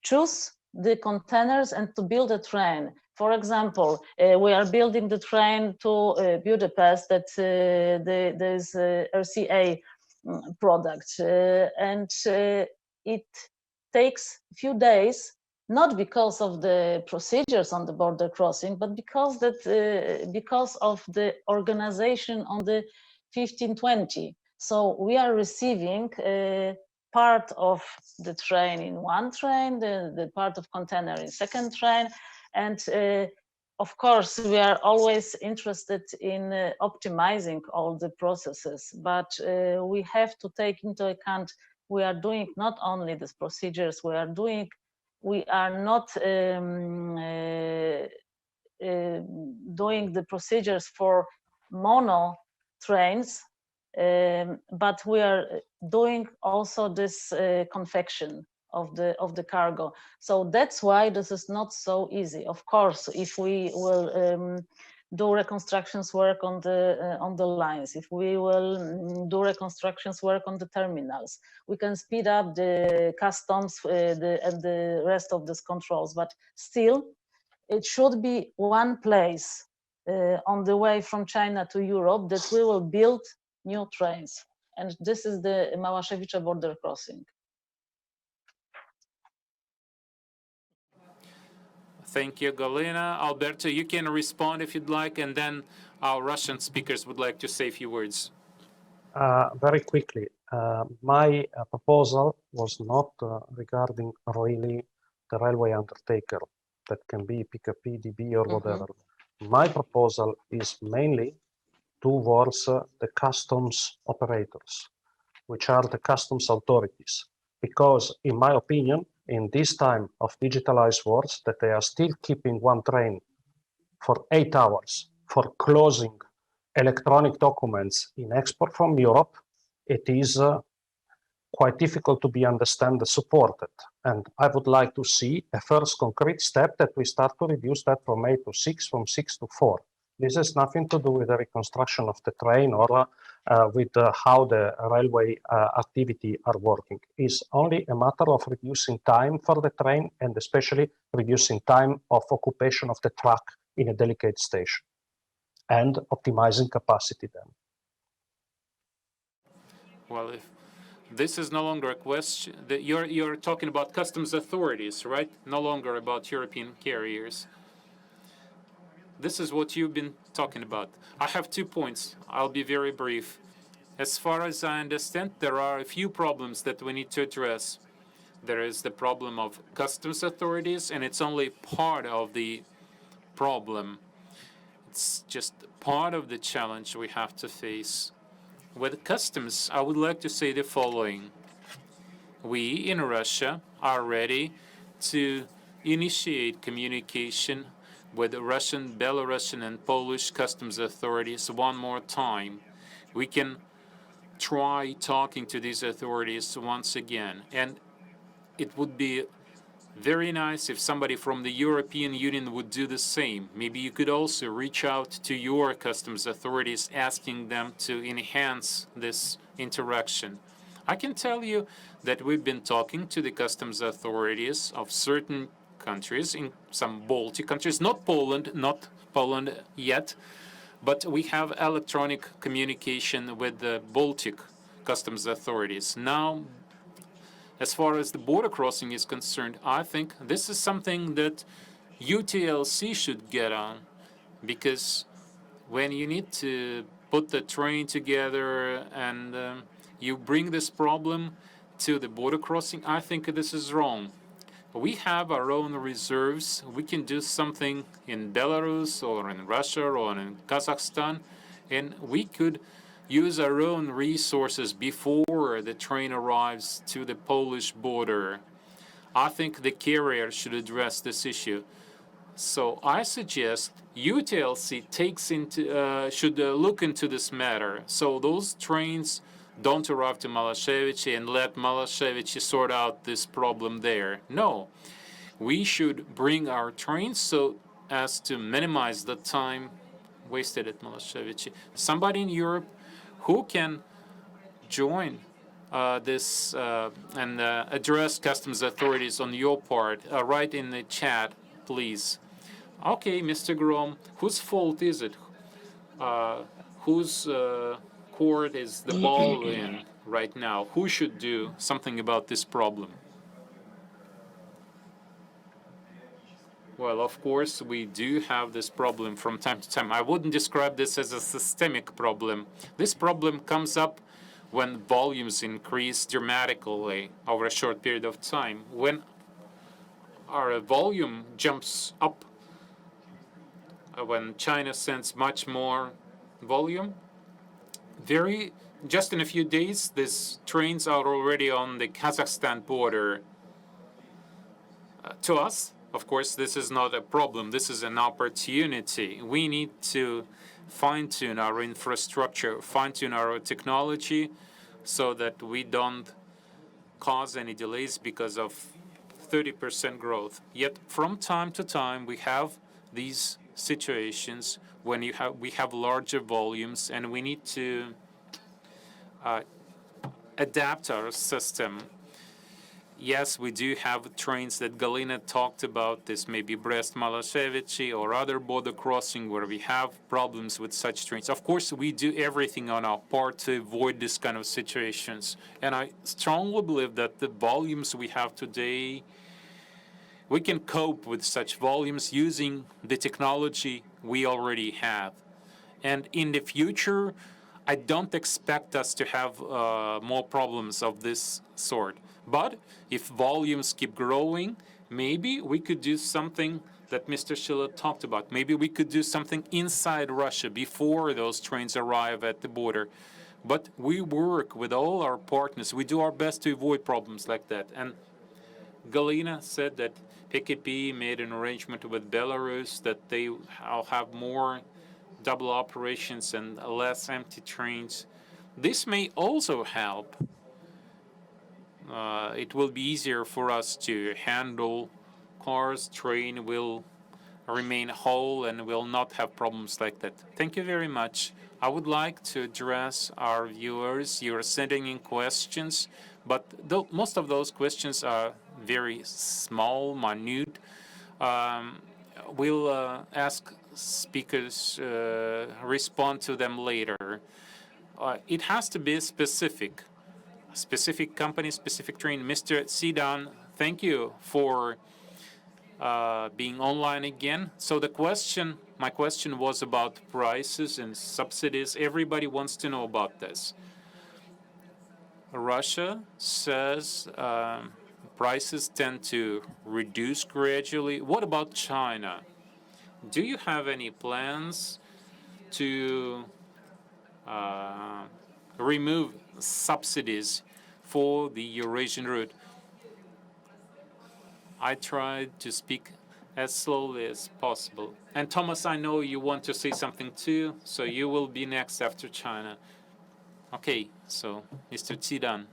choose the containers and to build a train. For example, we are building the train to Budapest. That there's RCA product, and it takes a few days, not because of the procedures on the border crossing, but because of the organization on the 1520. So we are receiving part of the train in one train, the part of container in second train, and of course, we are always interested in optimizing all the processes, but we have to take into account we are doing not only these procedures, we are not doing the procedures for mono trains, but we are doing also this confection of the cargo. So that's why this is not so easy. Of course, if we will do reconstructions work on the lines, if we will do reconstructions work on the terminals, we can speed up the customs and the rest of these controls. But still, it should be one place on the way from China to Europe that we will build new trains, and this is the Małaszewicze border crossing. Thank you, Galina. Alberto, you can respond if you'd like, and then our Russian speakers would like to say a few words. Very quickly, my proposal was not regarding really the railway undertaker, that can be PKP, DB, or whatever. my proposal is mainly towards the customs operators, which are the customs authorities, because in my opinion, in this time of digitalized world, that they are still keeping one train for 8 hours for closing electronic documents in export from Europe, it is quite difficult to be understood and supported. And I would like to see a first concrete step that we start to reduce that from 8 to 6, from 6 to 4. This has nothing to do with the reconstruction of the train or with how the railway activity are working. It's only a matter of reducing time for the train and especially reducing time of occupation of the track in a delicate station and optimizing capacity then. Well, if this is no longer a question, that you're talking about customs authorities, right? No longer about European carriers. This is what you've been talking about. I have 2 points. I'll be very brief. As far as I understand, there are a few problems that we need to address. There is the problem of customs authorities, and it's only part of the problem. It's just part of the challenge we have to face. With customs, I would like to say the following. We in Russia are ready to initiate communication with the Russian, Belarusian, and Polish customs authorities one more time. We can try talking to these authorities once again. And it would be very nice if somebody from the European Union would do the same. Maybe you could also reach out to your customs authorities asking them to enhance this interaction. I can tell you that we've been talking to the customs authorities of certain countries, in some Baltic countries, not Poland yet, but we have electronic communication with the Baltic customs authorities. Now, as far as the border crossing is concerned, I think this is something that UTLC should get on, because when you need to put the train together and you bring this problem to the border crossing, I think this is wrong. We have our own reserves. We can do something in Belarus or in Russia or in Kazakhstan, and we could use our own resources before the train arrives to the Polish border. I think the carrier should address this issue. So I suggest UTLC should look into this matter. So those trains don't arrive to Malashevich and let Malashevich sort out this problem there. No, we should bring our trains so as to minimize the time wasted at Malashevich. Somebody in Europe who can join this and address customs authorities on your part, write in the chat, please. Okay, Mr. Grom, whose fault is it? Whose court is the ball in right now? Who should do something about this problem? Well, of course, we do have this problem from time to time. I wouldn't describe this as a systemic problem. This problem comes up when volumes increase dramatically over a short period of time. When our volume jumps up, when China sends much more volume, just in a few days, these trains are already on the Kazakhstan border. To us, of course, this is not a problem. This is an opportunity. We need to fine-tune our infrastructure, fine-tune our technology so that we don't cause any delays because of 30% growth. Yet from time to time, we have these situations when we have larger volumes and we need to adapt our system. Yes, we do have trains that Galina talked about. This may be Brest-Malashevich or other border crossing where we have problems with such trains. Of course, we do everything on our part to avoid this kind of situations. And I strongly believe that the volumes we have today, we can cope with such volumes using the technology we already have. And in the future, I don't expect us to have more problems of this sort. But if volumes keep growing, maybe we could do something that Mr. Shilo talked about. Maybe we could do something inside Russia before those trains arrive at the border. But we work with all our partners. We do our best to avoid problems like that. And Galina said that PKP made an arrangement with Belarus that they'll have more double operations and less empty trains. This may also help. It will be easier for us to handle cars. Train will remain whole and will not have problems like that. Thank you very much. I would like to address our viewers. You're sending in questions, but most of those questions are very small, minute. We'll ask speakers respond to them later. It has to be specific company, specific train. Mr. Sidan, thank you for being online again. So my question was about prices and subsidies. Everybody wants to know about this. Russia says prices tend to reduce gradually. What about China? Do you have any plans to remove subsidies for the Eurasian route? I tried to speak as slowly as possible. And Thomas, I know you want to say something too, so you will be next after China. Okay, so Mr. Tsidan.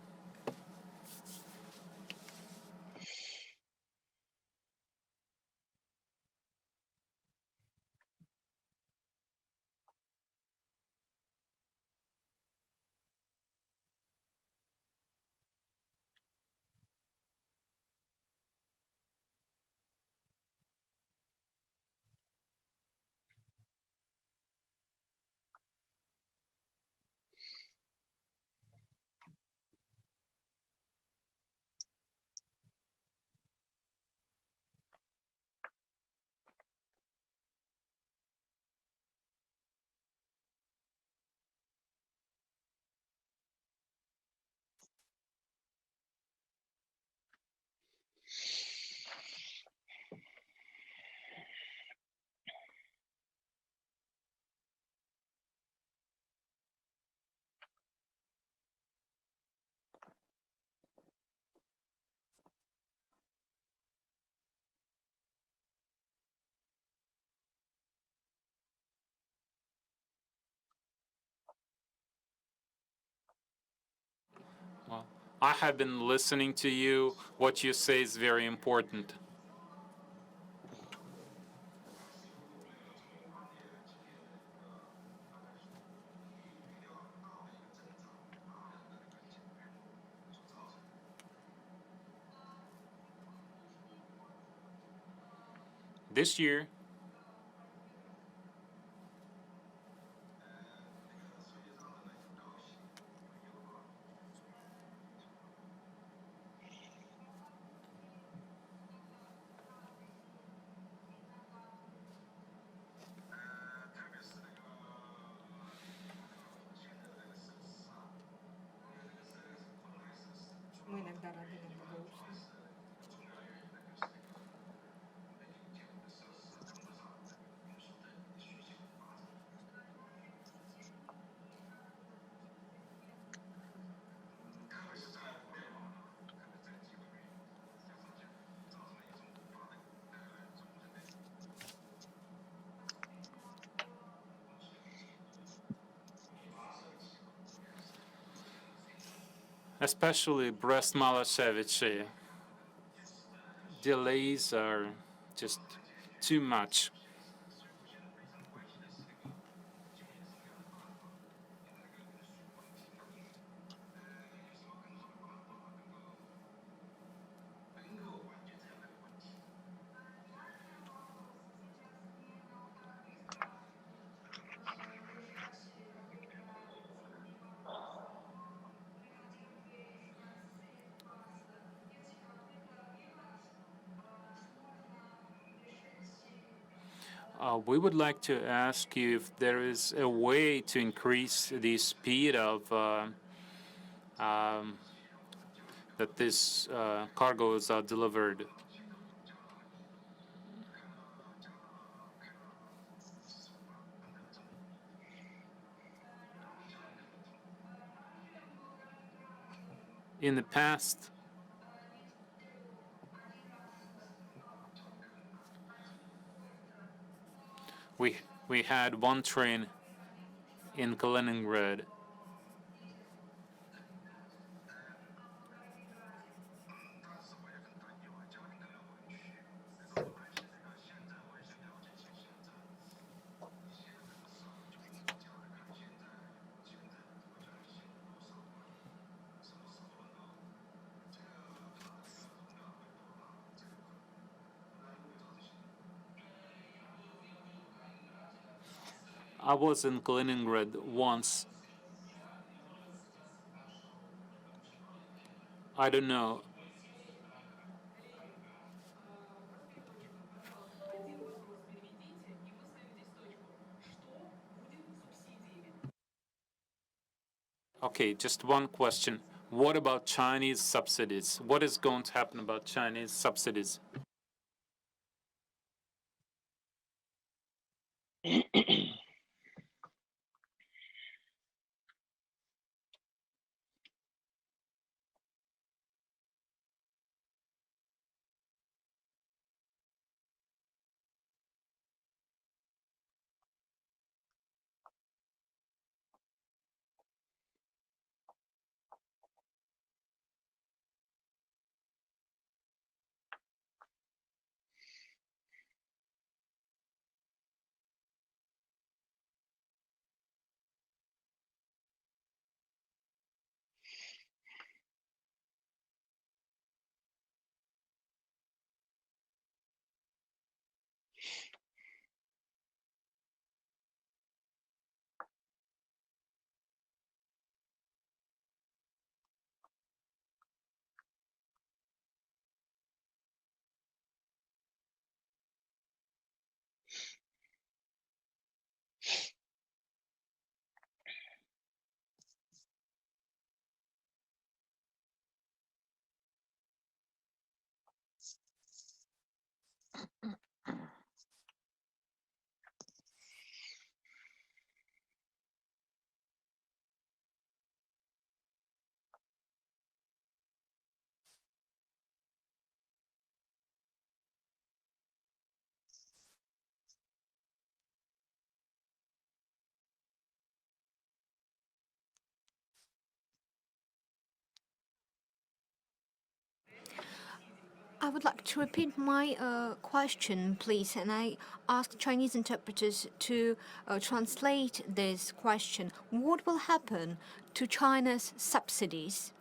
Well, I have been listening to you. What you say is very important. This year, especially Brest-Malashevich, delays are just too much. We would like to ask you if there is a way to increase the speed of that this cargoes are delivered. In the past, we had one train in Kaliningrad. I was in Kaliningrad once. I don't know. Okay, just one question. What about Chinese subsidies? What is going to happen about Chinese subsidies? I would like to repeat my question, please, and I ask Chinese interpreters to translate this question. What will happen to China's subsidies?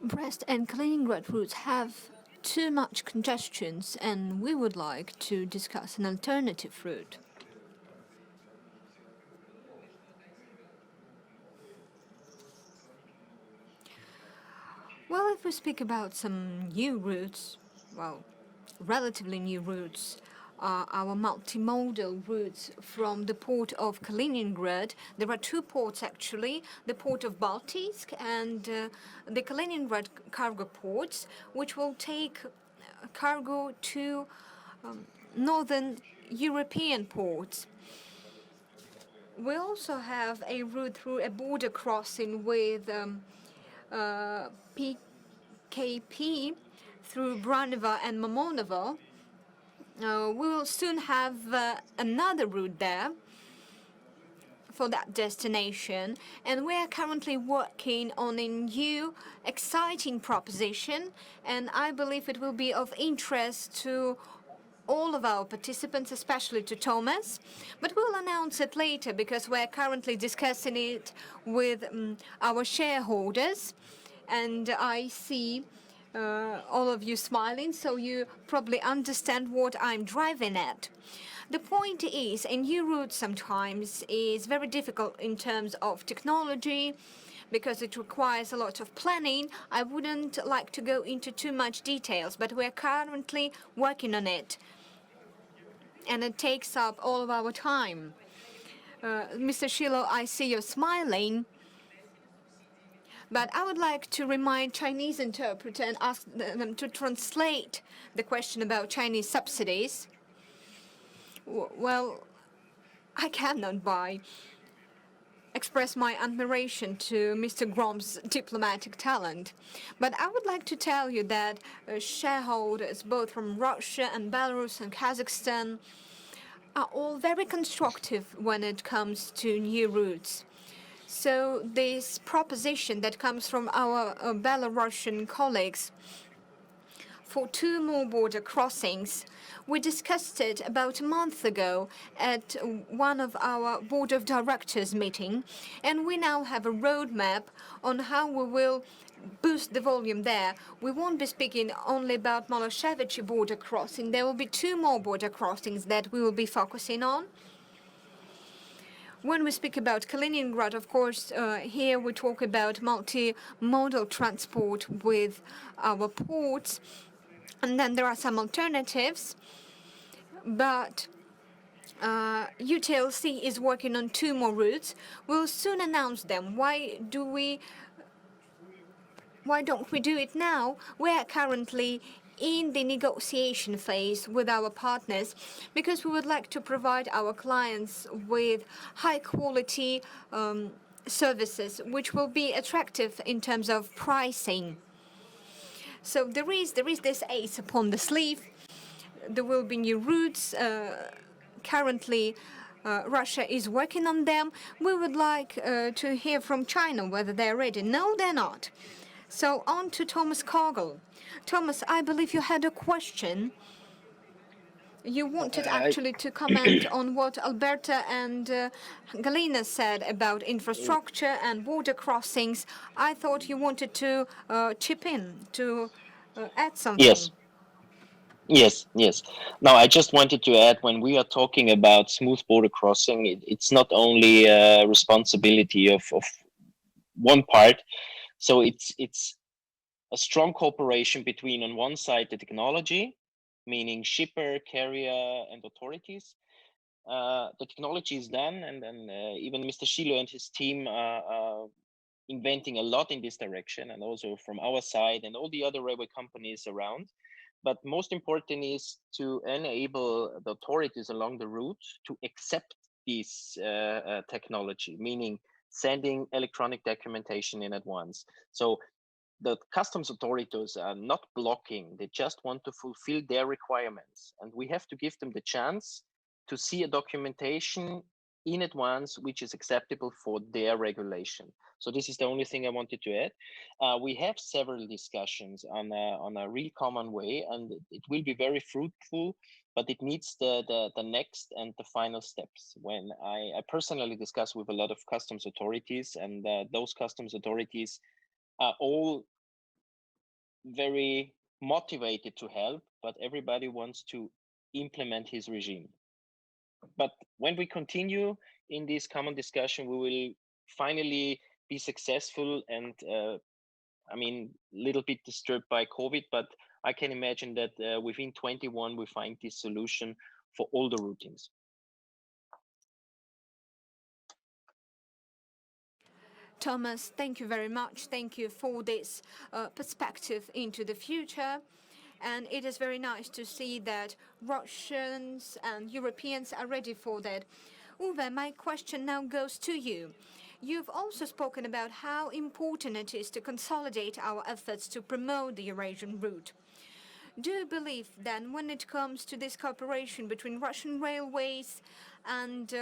Brest and Kaliningrad routes have too much congestions, and we would like to discuss an alternative route. Well, if we speak about some new routes, well, relatively new routes, our multimodal routes from the port of Kaliningrad. There are two ports actually, the port of Baltiysk and the Kaliningrad cargo ports, which will take cargo to northern European ports. We also have a route through a border crossing with PKP through Branova and Mamonovo. We will soon have another route there for that destination, and we are currently working on a new exciting proposition, and I believe it will be of interest to all of our participants, especially to Thomas, but we'll announce it later because we're currently discussing it with our shareholders. and I see all of you smiling, so you probably understand what I'm driving at. The point is, a new route sometimes is very difficult in terms of technology because it requires a lot of planning. I wouldn't like to go into too much details, but we're currently working on it, and it takes up all of our time. Mr. Shilo, I see you're smiling. But I would like to remind Chinese interpreter and ask them to translate the question about Chinese subsidies. Well, I cannot express my admiration to Mr. Grom's diplomatic talent. But I would like to tell you that shareholders, both from Russia and Belarus and Kazakhstan, are all very constructive when it comes to new routes. So this proposition that comes from our Belarusian colleagues for 2 more border crossings, we discussed it about a month ago at one of our board of directors meeting, and we now have a roadmap on how we will boost the volume there. We won't be speaking only about Moloshevich border crossing. There will be 2 more border crossings that we will be focusing on. When we speak about Kaliningrad, of course, here we talk about multimodal transport with our ports, and then there are some alternatives, but UTLC is working on 2 more routes. We'll soon announce them. Why don't we do it now? We are currently in the negotiation phase with our partners because we would like to provide our clients with high quality services which will be attractive in terms of pricing. So there is this ace upon the sleeve. There will be new routes. Currently, Russia is working on them. We would like to hear from China whether they're ready. No, they're not. So on to Thomas Kargl. Thomas, I believe you had a question. You wanted actually to comment on what Alberta and Galina said about infrastructure and border crossings. I thought you wanted to chip in, to add something. Yes. Now, I just wanted to add, when we are talking about smooth border crossing, it's not only a responsibility of one part. So it's a strong cooperation between, on one side, the technology, meaning shipper, carrier, and authorities. The technology is done, and then even Mr. Shilo and his team are inventing a lot in this direction, and also from our side and all the other railway companies around. But most important is to enable the authorities along the route to accept this technology, meaning sending electronic documentation in advance. So the customs authorities are not blocking, they just want to fulfill their requirements. And we have to give them the chance to see a documentation in advance which is acceptable for their regulation. So this is the only thing I wanted to add. We have several discussions on a real common way, and it will be very fruitful, but it needs the next and the final steps. When I personally discuss with a lot of customs authorities, and those customs authorities are all very motivated to help, but everybody wants to implement his regime. But when we continue in this common discussion, we will finally be successful. And I mean, a little bit disturbed by COVID, but I can imagine that within 21 we find this solution for all the routings. Thomas, thank you very much. Thank you for this perspective into the future. And it is very nice to see that Russians and Europeans are ready for that. Uwe, my question now goes to you. You've also spoken about how important it is to consolidate our efforts to promote the Eurasian route. Do you believe then, when it comes to this cooperation between Russian railways and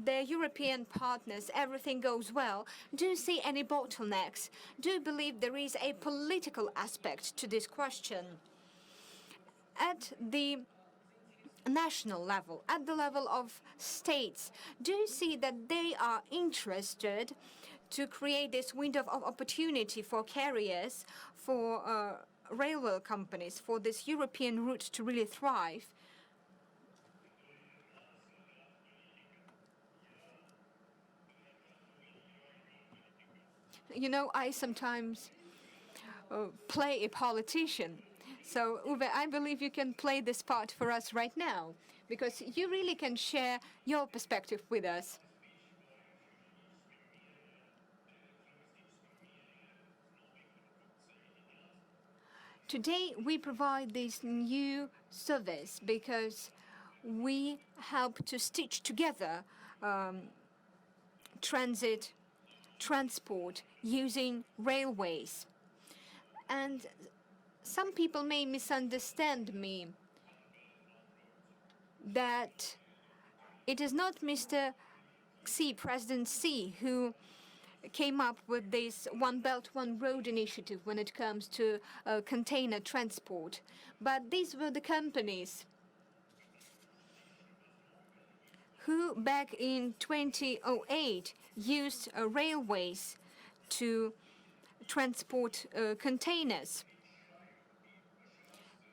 their European partners, everything goes well? Do you see any bottlenecks? Do you believe there is a political aspect to this question? At the national level, at the level of states, do you see that they are interested to create this window of opportunity for carriers, for railway companies, for this European route to really thrive. You know, I sometimes play a politician. So, Uwe, I believe you can play this part for us right now, because you really can share your perspective with us. Today, we provide this new service because we help to stitch together transport using railways. And some people may misunderstand me that it is not Mr. Xi, President Xi, who came up with this One Belt, One Road initiative when it comes to container transport. But these were the companies who back in 2008 used railways to transport containers.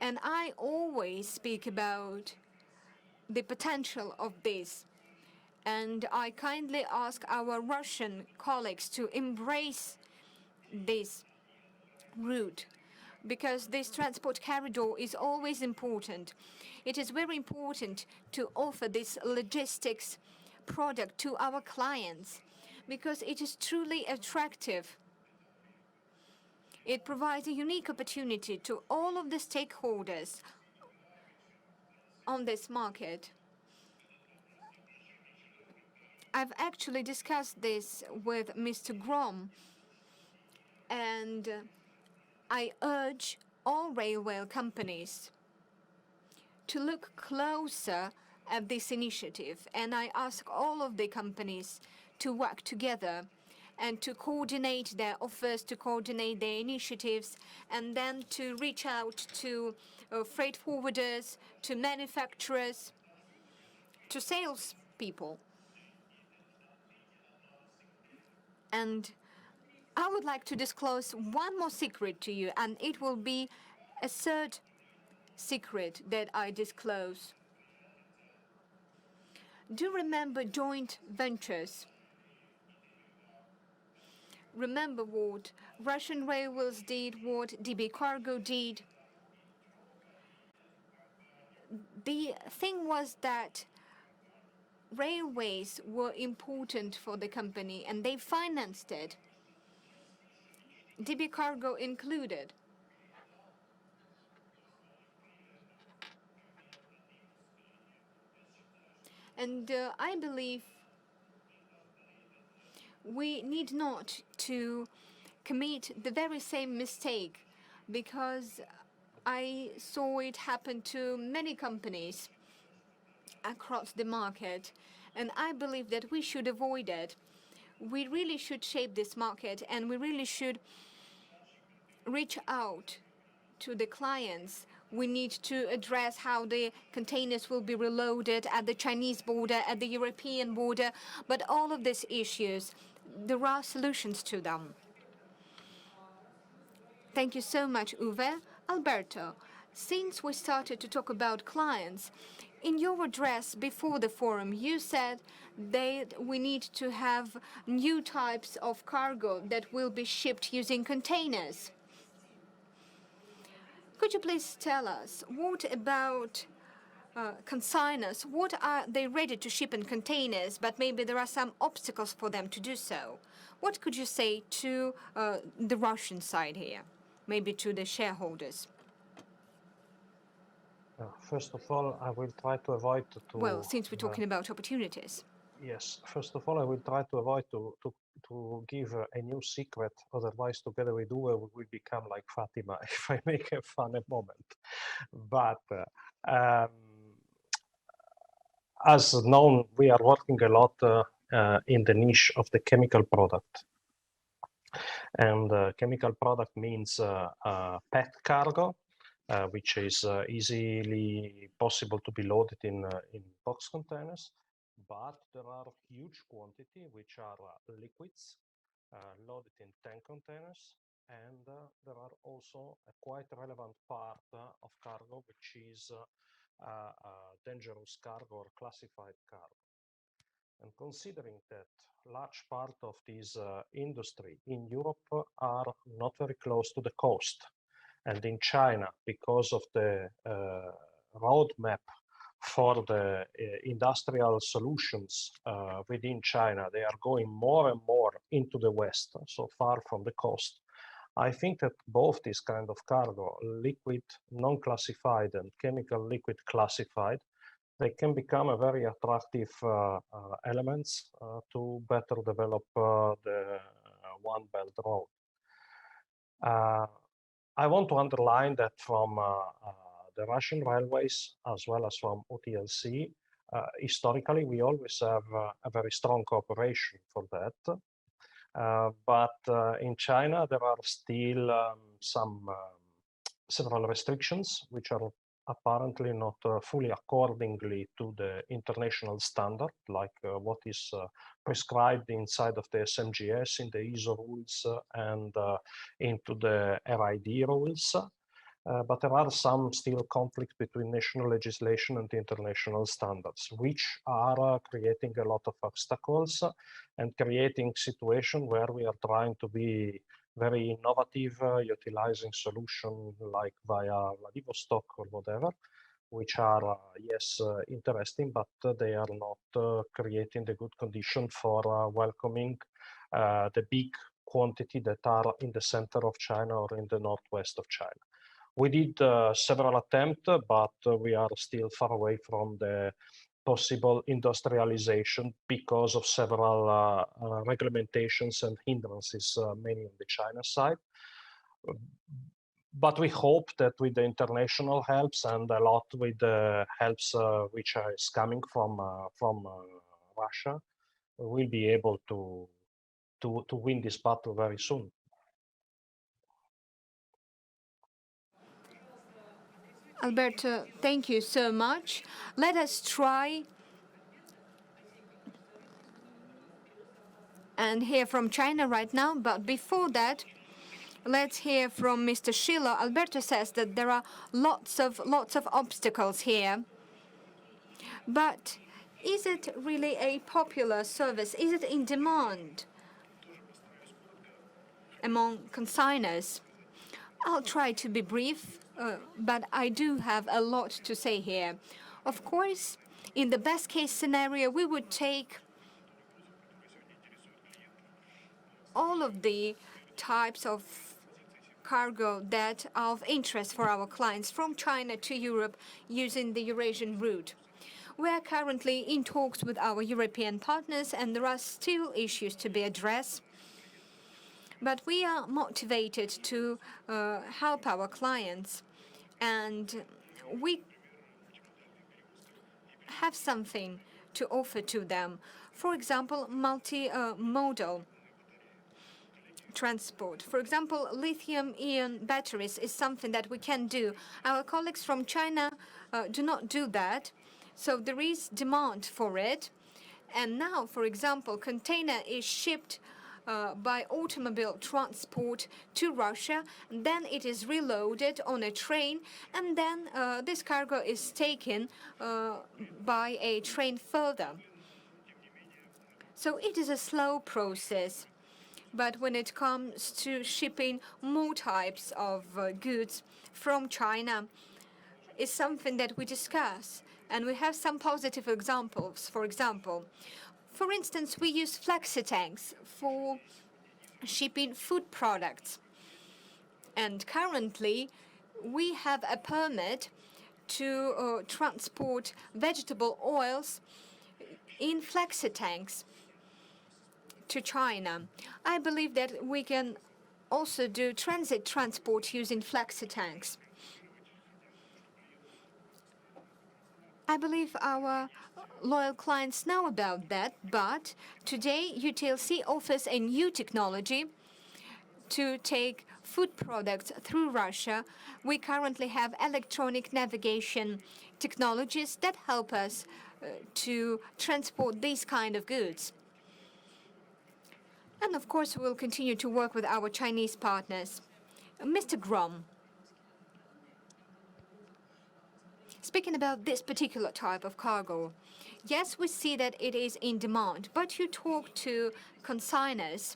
And I always speak about the potential of this. And I kindly ask our Russian colleagues to embrace this route, because this transport corridor is always important. It is very important to offer this logistics product to our clients, because it is truly attractive. It provides a unique opportunity to all of the stakeholders on this market. I've actually discussed this with Mr. Grom, and I urge all railway companies to look closer at this initiative, and I ask all of the companies to work together and to coordinate their offers, to coordinate their initiatives, and then to reach out to freight forwarders, to manufacturers, to salespeople. And I would like to disclose one more secret to you, and it will be a third secret that I disclose. Do remember joint ventures. Remember what Russian Railways did, what DB Cargo did. The thing was that railways were important for the company, and they financed it, DB Cargo included. And I believe we need not to commit the very same mistake, because I saw it happen to many companies across the market, and I believe that we should avoid it. We really should shape this market, and we really should reach out to the clients. We need to address how the containers will be reloaded at the Chinese border, at the European border, but all of these issues, there are solutions to them. Thank you so much, Uwe. Alberto, since we started to talk about clients, in your address before the forum, you said that we need to have new types of cargo that will be shipped using containers. Could you please tell us, what about consignors? What are they ready to ship in containers, but maybe there are some obstacles for them to do so? What could you say to the Russian side here, maybe to the shareholders? First of all, I will try to avoid to. Well, since we're talking about opportunities. Yes, first of all, I will try to avoid to give a new secret. Otherwise, together with Uwe, we will become like Fatima if I make a funny moment. But as known, we are working a lot in the niche of the chemical product. And chemical product means pet cargo, which is easily possible to be loaded in box containers. But there are huge quantity which are liquids, loaded in tank containers, and there are also a quite relevant part of cargo which is dangerous cargo or classified cargo. And considering that large part of this industry in Europe are not very close to the coast, and in China, because of the roadmap for the industrial solutions within China, they are going more and more into the west, so far from the coast. I think that both these kind of cargo, liquid non-classified and chemical liquid classified, they can become a very attractive elements to better develop the One Belt Road. I want to underline that from the Russian railways, as well as from UTLC, historically, we always have a very strong cooperation for that. But in China, there are still several restrictions which are apparently not fully accordingly to the international standard, like what is prescribed inside of the SMGS, in the ISO rules, and into the RID rules. But there are some still conflicts between national legislation and international standards, which are creating a lot of obstacles and creating situation where we are trying to be very innovative, utilizing solutions like via Vladivostok or whatever, which are, yes, interesting, but they are not creating the good condition for welcoming the big quantity that are in the center of China or in the northwest of China. We did several attempts, but we are still far away from the possible industrialization because of several regulations and hindrances, mainly on the China side. But we hope that with the international helps and a lot with the helps which is coming from Russia, we'll be able to win this battle very soon. Alberto, thank you so much. Let us try and hear from China right now, but before that, let's hear from Mr. Shilo. Alberto says that there are lots of obstacles here. But is it really a popular service? Is it in demand among consignors? I'll try to be brief, but I do have a lot to say here. Of course, in the best case scenario, we would take all of the types of cargo that are of interest for our clients from China to Europe using the Eurasian route. We are currently in talks with our European partners, and there are still issues to be addressed. But we are motivated to help our clients, and we have something to offer to them. For example, multimodal transport. For example, lithium-ion batteries is something that we can do. Our colleagues from China do not do that, so there is demand for it. And now, for example, container is shipped by automobile transport to Russia, and then it is reloaded on a train, and then this cargo is taken by a train further. So it is a slow process. But when it comes to shipping more types of goods from China, it's something that we discuss. And we have some positive examples. For instance, we use flexi tanks for shipping food products. And currently, we have a permit to transport vegetable oils in flexi tanks to China. I believe that we can also do transit transport using flexi tanks. I believe our loyal clients know about that, but today UTLC offers a new technology to take food products through Russia. We currently have electronic navigation technologies that help us to transport these kind of goods. And of course, we will continue to work with our Chinese partners. Mr. Grom, speaking about this particular type of cargo, yes, we see that it is in demand, but you talk to consigners.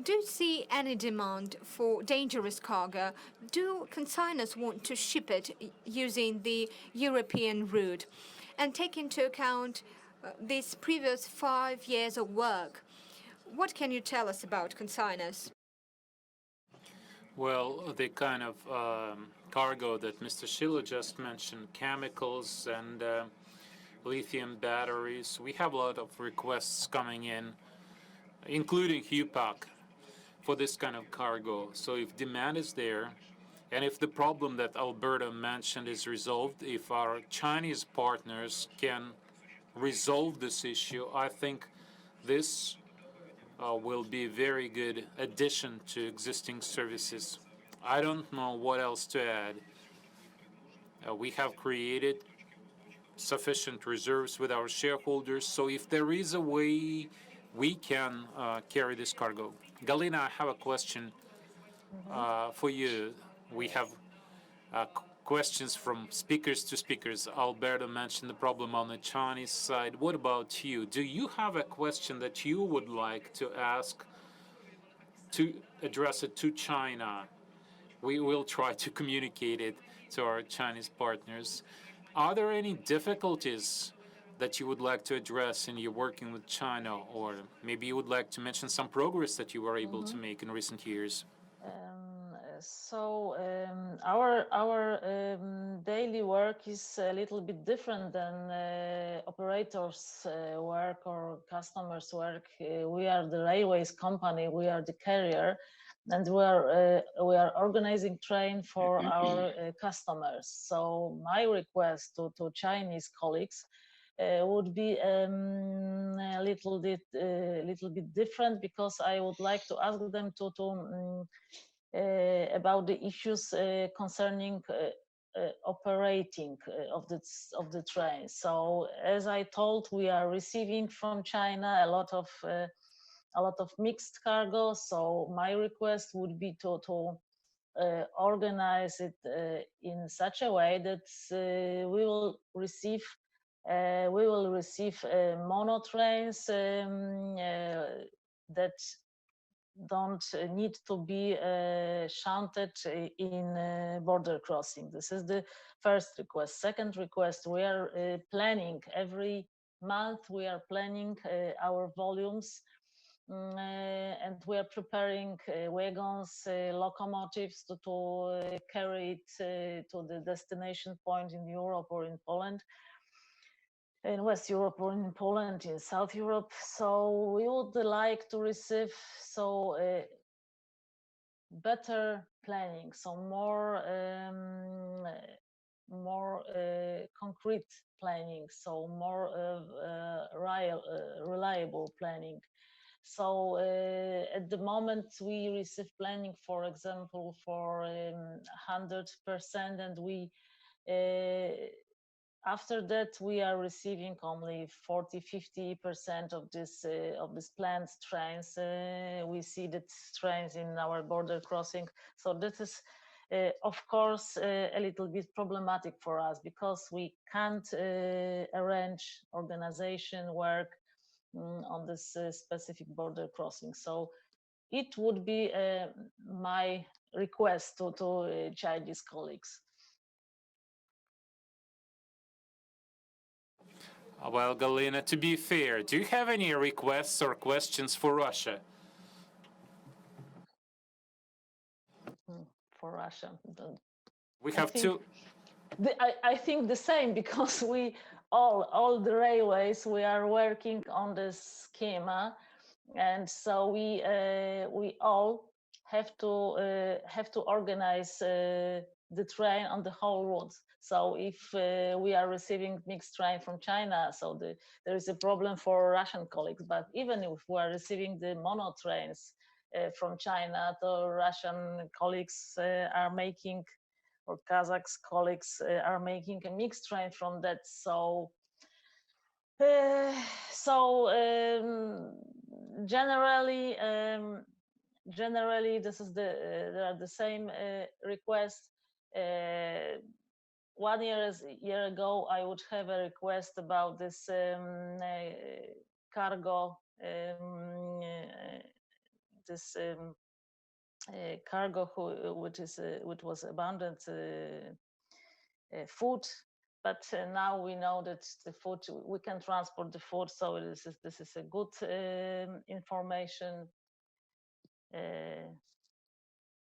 Do you see any demand for dangerous cargo? Do consigners want to ship it using the European route? And take into account these previous 5 years of work, what can you tell us about consigners? Well, the kind of cargo that Mr. Shilo just mentioned, chemicals and lithium batteries, we have a lot of requests coming in, including HUPAC, for this kind of cargo. So if demand is there, and if the problem that Alberta mentioned is resolved, if our Chinese partners can resolve this issue, I think this will be a very good addition to existing services. I don't know what else to add. We have created sufficient reserves with our shareholders, so if there is a way we can carry this cargo. Galina, I have a question for you. We have questions from speakers to speakers. Alberto mentioned the problem on the Chinese side. What about you? Do you have a question that you would like to ask, to address it to China? We will try to communicate it to our Chinese partners. Are there any difficulties that you would like to address in your working with China, or maybe you would like to mention some progress that you were able to make in recent years? Our daily work is a little bit different than operators' work or customers' work. We are the railways company, we are the carrier, and we are organizing train for our customers. So my request to Chinese colleagues would be a little bit different, because I would like to ask them to about the issues concerning operating of the train. So as I told, we are receiving from China a lot of mixed cargo. So my request would be to organize it in such a way that we will receive mono trains that don't need to be shunted in border crossing. This is the first request. Second request, we are planning every month, we are planning our volumes, and we are preparing wagons, locomotives to carry it to the destination point in Europe or in Poland, in West Europe or in Poland, in South Europe. So we would like to receive better planning, so more concrete planning, so more reliable planning. So at the moment we receive planning, for example, for 100%, and we after that we are receiving only 40-50% of this planned trains. We see that trains in our border crossing. So this is of course a little bit problematic for us, because we can't arrange organization work on this specific border crossing. So it would be my request to Chinese colleagues. Well, Galina, to be fair, do you have any requests or questions for Russia? For Russia, We have two. I think the same, because we all the railways, we are working on this schema, and so we all have to organize the train on the whole route. So if we are receiving mixed train from China, so there is a problem for Russian colleagues. But even if we are receiving the mono trains from China, the Russian colleagues are making, or Kazakh's colleagues are making a mixed train from that. So So generally, this is there are the same requests. 1 year ago, I would have a request about this cargo, this cargo which was abundant food, but now we know that the food we can transport the food, so this is a good information.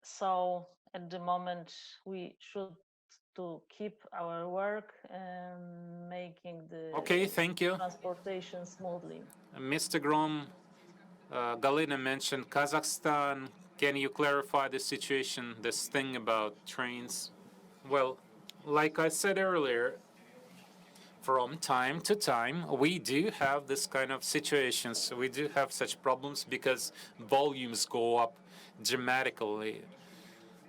So at the moment we should to keep our work and making the Okay, thank you. transportation smoothly. Mr. Grom, Galina mentioned Kazakhstan. Can you clarify the situation, this thing about trains? Well, like I said earlier, from time to time, we do have this kind of situations. We do have such problems because volumes go up dramatically.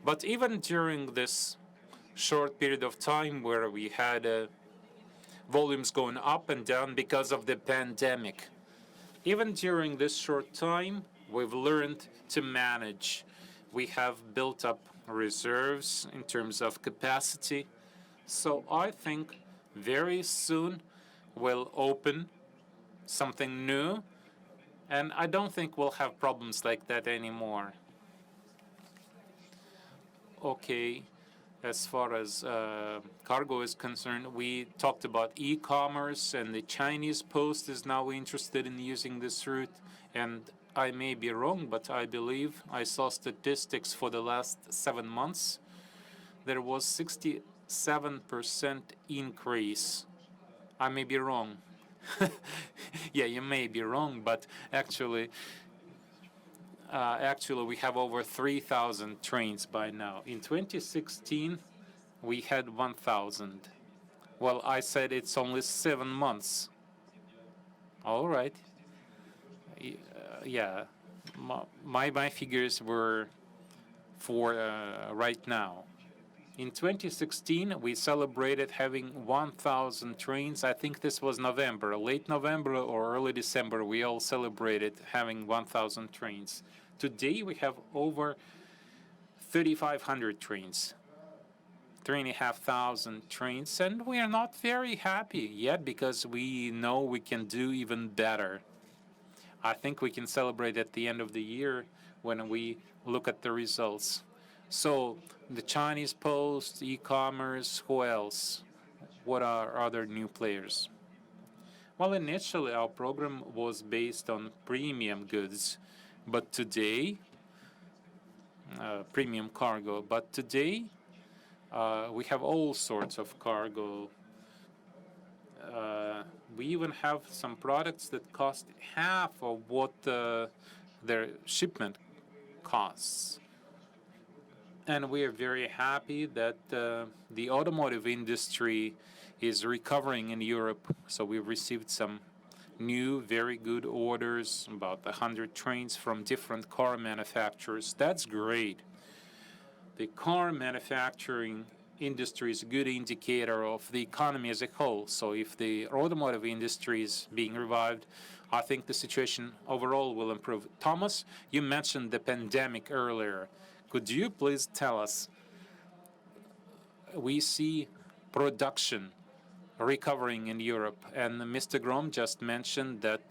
But even during this short period of time where we had volumes going up and down because of the pandemic, even during this short time, we've learned to manage. We have built up reserves in terms of capacity. So I think very soon we'll open something new, and I don't think we'll have problems like that anymore. Okay, as far as cargo is concerned, we talked about e-commerce, and the Chinese Post is now interested in using this route. And I may be wrong, but I believe I saw statistics for the last 7 months. There was 67% increase. I may be wrong. Yeah, you may be wrong, but actually we have over 3,000 trains by now. In 2016, we had 1,000. Well, I said it's only 7 months. All right. Yeah, my figures were for right now. In 2016, we celebrated having 1,000 trains. I think this was November, late November or early December. We all celebrated having 1,000 trains. Today, we have over 3,500 trains, 3,500 trains, and we are not very happy yet because we know we can do even better. I think we can celebrate at the end of the year when we look at the results. So the Chinese Post, e-commerce, who else? What are other new players? Well, initially our program was based on premium goods, but today, premium cargo, but today we have all sorts of cargo. We even have some products that cost half of what their shipment costs. And we are very happy that the automotive industry is recovering in Europe. So we've received some new, very good orders, about 100 trains from different car manufacturers. That's great. The car manufacturing industry is a good indicator of the economy as a whole. So if the automotive industry is being revived, I think the situation overall will improve. Thomas, you mentioned the pandemic earlier. Could you please tell us, we see production recovering in Europe, and Mr. Grom just mentioned that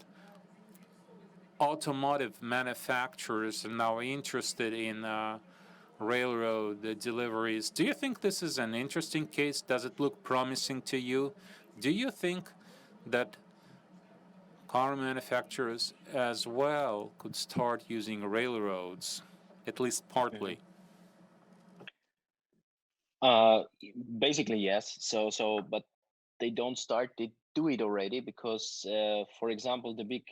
automotive manufacturers are now interested in railroad deliveries. Do you think this is an interesting case? Does it look promising to you? Do you think that car manufacturers as well could start using railroads, at least partly? Basically, yes. But they don't start, they do it already because, for example, the big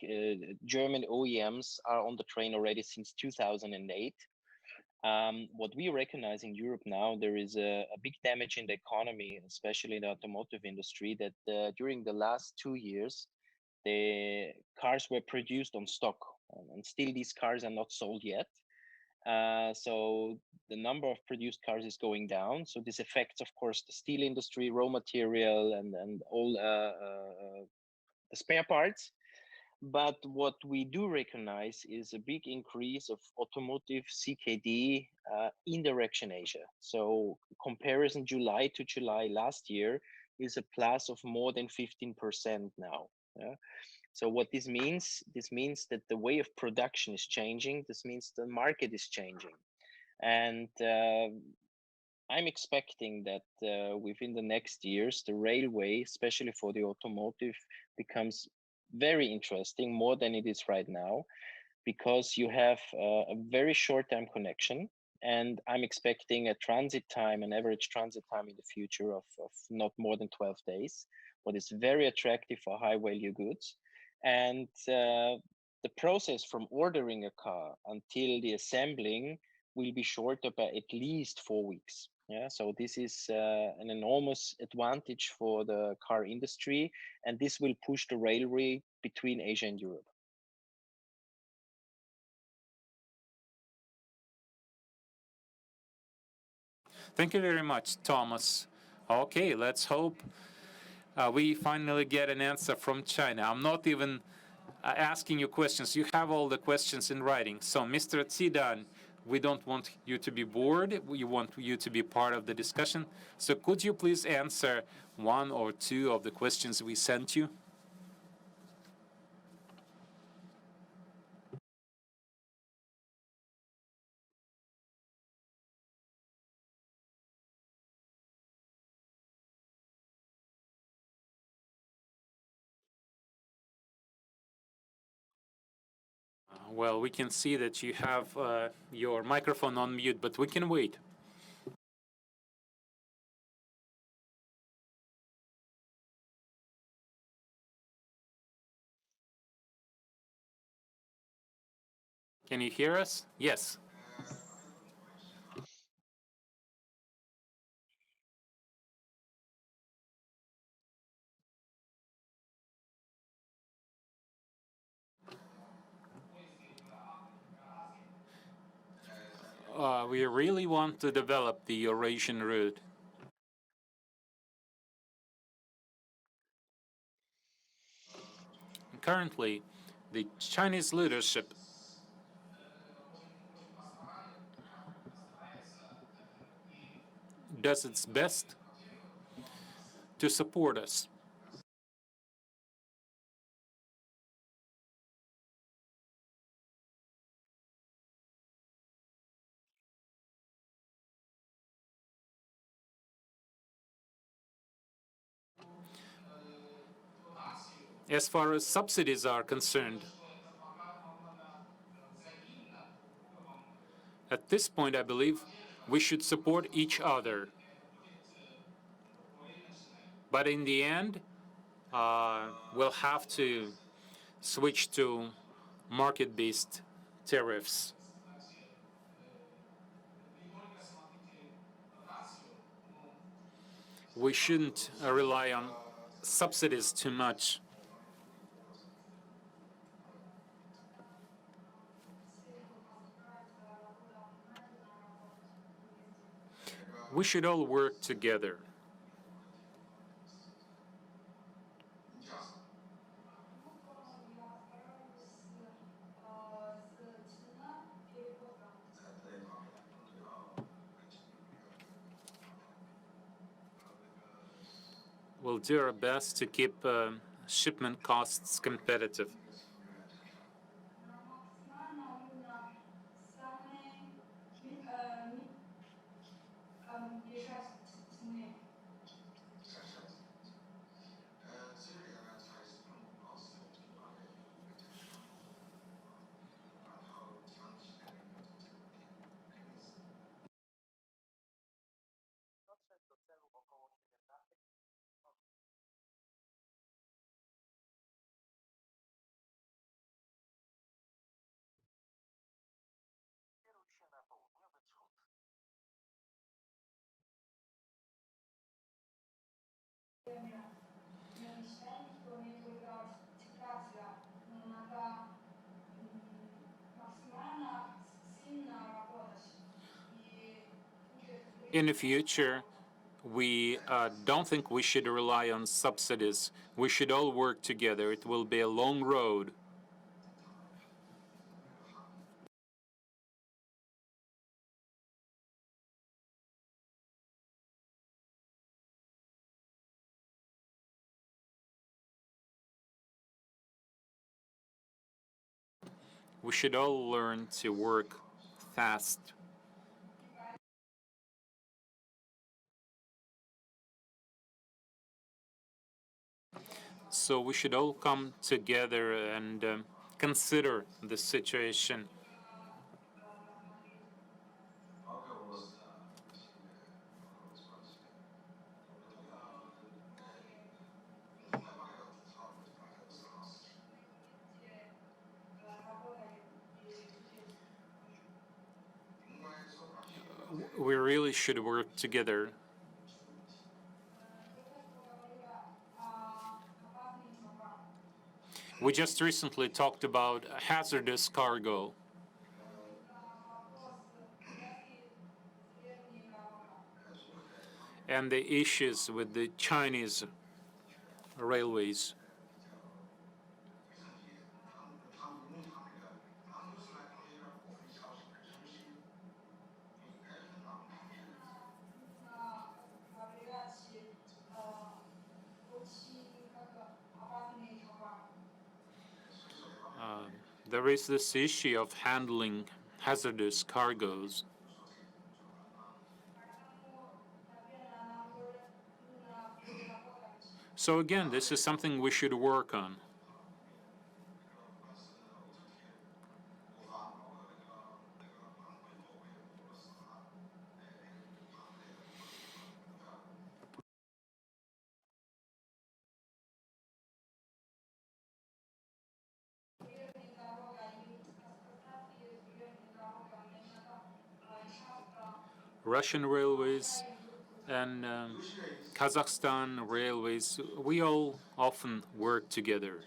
German OEMs are on the train already since 2008. What we recognize in Europe now, there is a big damage in the economy, especially in the automotive industry, that during the last 2 years, the cars were produced on stock, and still these cars are not sold yet. So the number of produced cars is going down. So this affects, of course, the steel industry, raw material, and all spare parts. But what we do recognize is a big increase of automotive CKD in the Eurasian Asia. So comparison July to July last year is a plus of more than 15% now. Yeah? So what this means that the way of production is changing. This means the market is changing. And I'm expecting that within the next years, the railway, especially for the automotive, becomes very interesting, more than it is right now, because you have a very short time connection. And I'm expecting a transit time, an average transit time in the future of not more than 12 days, what is very attractive for high value goods. And the process from ordering a car until the assembling will be shorter by at least 4 weeks. Yeah, so this is an enormous advantage for the car industry, and this will push the railway between Asia and Europe. Thank you very much, Thomas. Okay, let's hope we finally get an answer from China. I'm not even asking you questions. You have all the questions in writing. So, Mr. Tsidan, we don't want you to be bored. We want you to be part of the discussion. So could you please answer one or two of the questions we sent you? Well, we can see that you have your microphone on mute, but we can wait. Can you hear us? Yes. We really want to develop the Eurasian route. Currently, the Chinese leadership does its best to support us. As far as subsidies are concerned, at this point, I believe we should support each other. But in the end, we'll have to switch to market-based tariffs. We shouldn't rely on subsidies too much. We should all work together. We'll do our best to keep shipment costs competitive. In the future, we don't think we should rely on subsidies. We should all work together. It will be a long road. We should all learn to work fast. So we should all come together and consider the situation. We really should work together. We just recently talked about hazardous cargo. And the issues with the Chinese railways. There is this issue of handling hazardous cargoes. So again, this is something we should work on. Russian railways and Kazakhstan railways, we all often work together.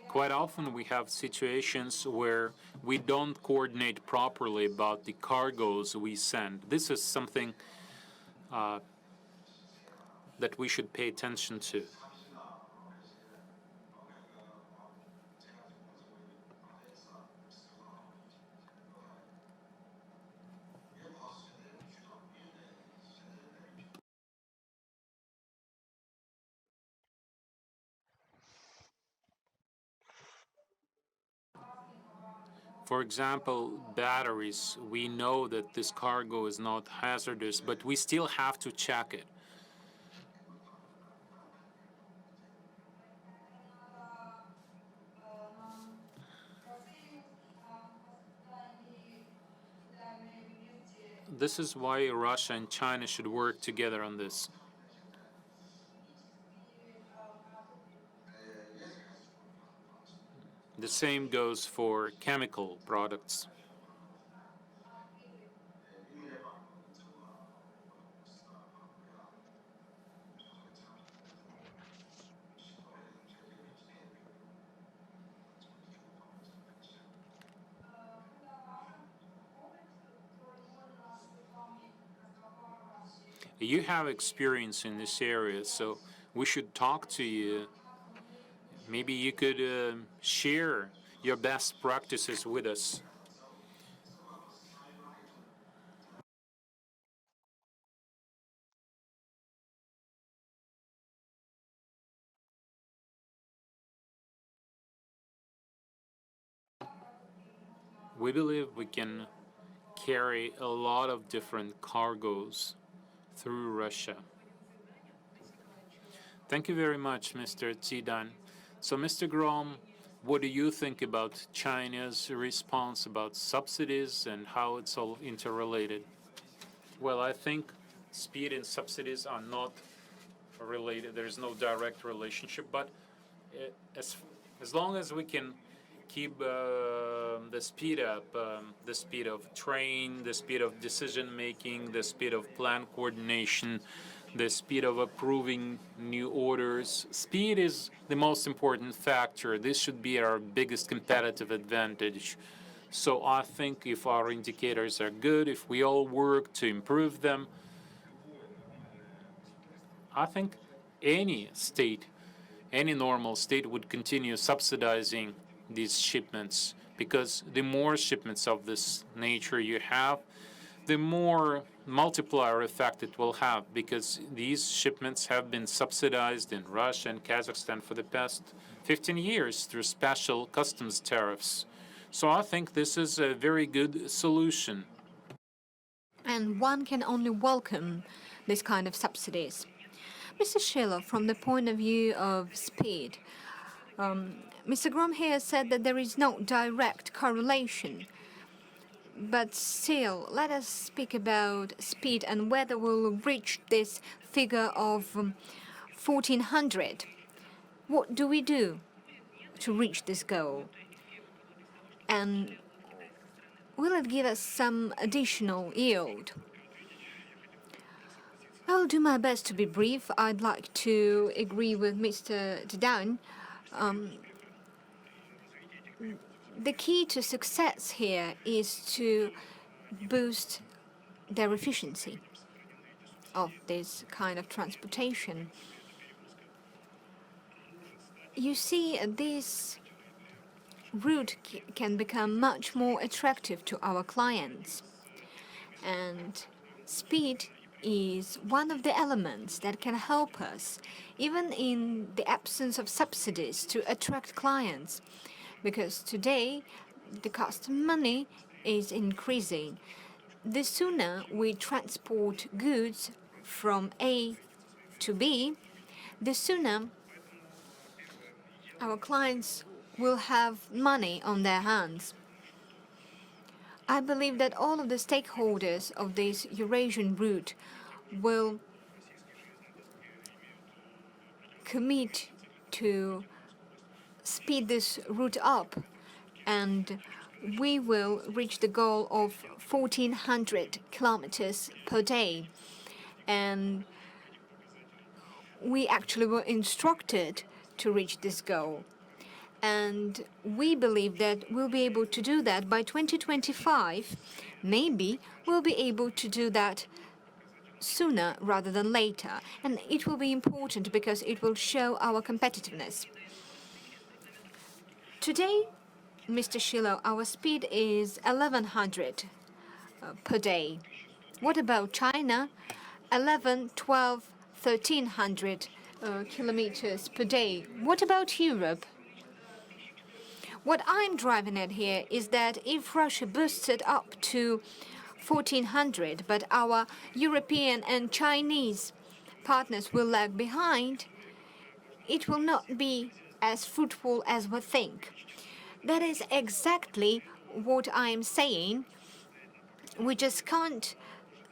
Quite often we have situations where we don't coordinate properly about the cargoes we send. This is something that we should pay attention to. For example, batteries. We know that this cargo is not hazardous, but we still have to check it. This is why Russia and China should work together on this. The same goes for chemical products. You have experience in this area, so we should talk to you. Maybe you could share your best practices with us. We believe we can carry a lot of different cargoes through Russia. Thank you very much, Mr. Tsidan. So, Mr. Grom, what do you think about China's response about subsidies and how it's all interrelated? Well, I think speed and subsidies are not related. There's no direct relationship, but as long as we can keep the speed up, the speed of train, the speed of decision making, the speed of plan coordination, the speed of approving new orders. Speed is the most important factor. This should be our biggest competitive advantage. So I think if our indicators are good, if we all work to improve them, I think any state, any normal state would continue subsidizing these shipments, because the more shipments of this nature you have, the more multiplier effect it will have, because these shipments have been subsidized in Russia and Kazakhstan for the past 15 years through special customs tariffs. So I think this is a very good solution. And one can only welcome this kind of subsidies. Mr. Shilo, from the point of view of speed, Mr. Grom here said that there is no direct correlation. But still, let us speak about speed and whether we'll reach this figure of 1400. What do we do to reach this goal? And will it give us some additional yield? I'll do my best to be brief. I'd like to agree with Mr. Dedan. The key to success here is to boost their efficiency of this kind of transportation. You see, this route can become much more attractive to our clients. And speed is one of the elements that can help us, even in the absence of subsidies, to attract clients. Because today, the cost of money is increasing. The sooner we transport goods from A to B, the sooner our clients will have money on their hands. I believe that all of the stakeholders of this Eurasian route will commit to speed this route up, and we will reach the goal of 1400 kilometers per day. And we actually were instructed to reach this goal. And we believe that we'll be able to do that by 2025. Maybe we'll be able to do that sooner rather than later. And it will be important because it will show our competitiveness. Today, Mr. Shilo, our speed is 1100 per day. What about China? 11, 12, 1300 kilometers per day. What about Europe? What I'm driving at here is that if Russia boosts it up to 1400, but our European and Chinese partners will lag behind, it will not be as fruitful as we think. That is exactly what I'm saying. We just can't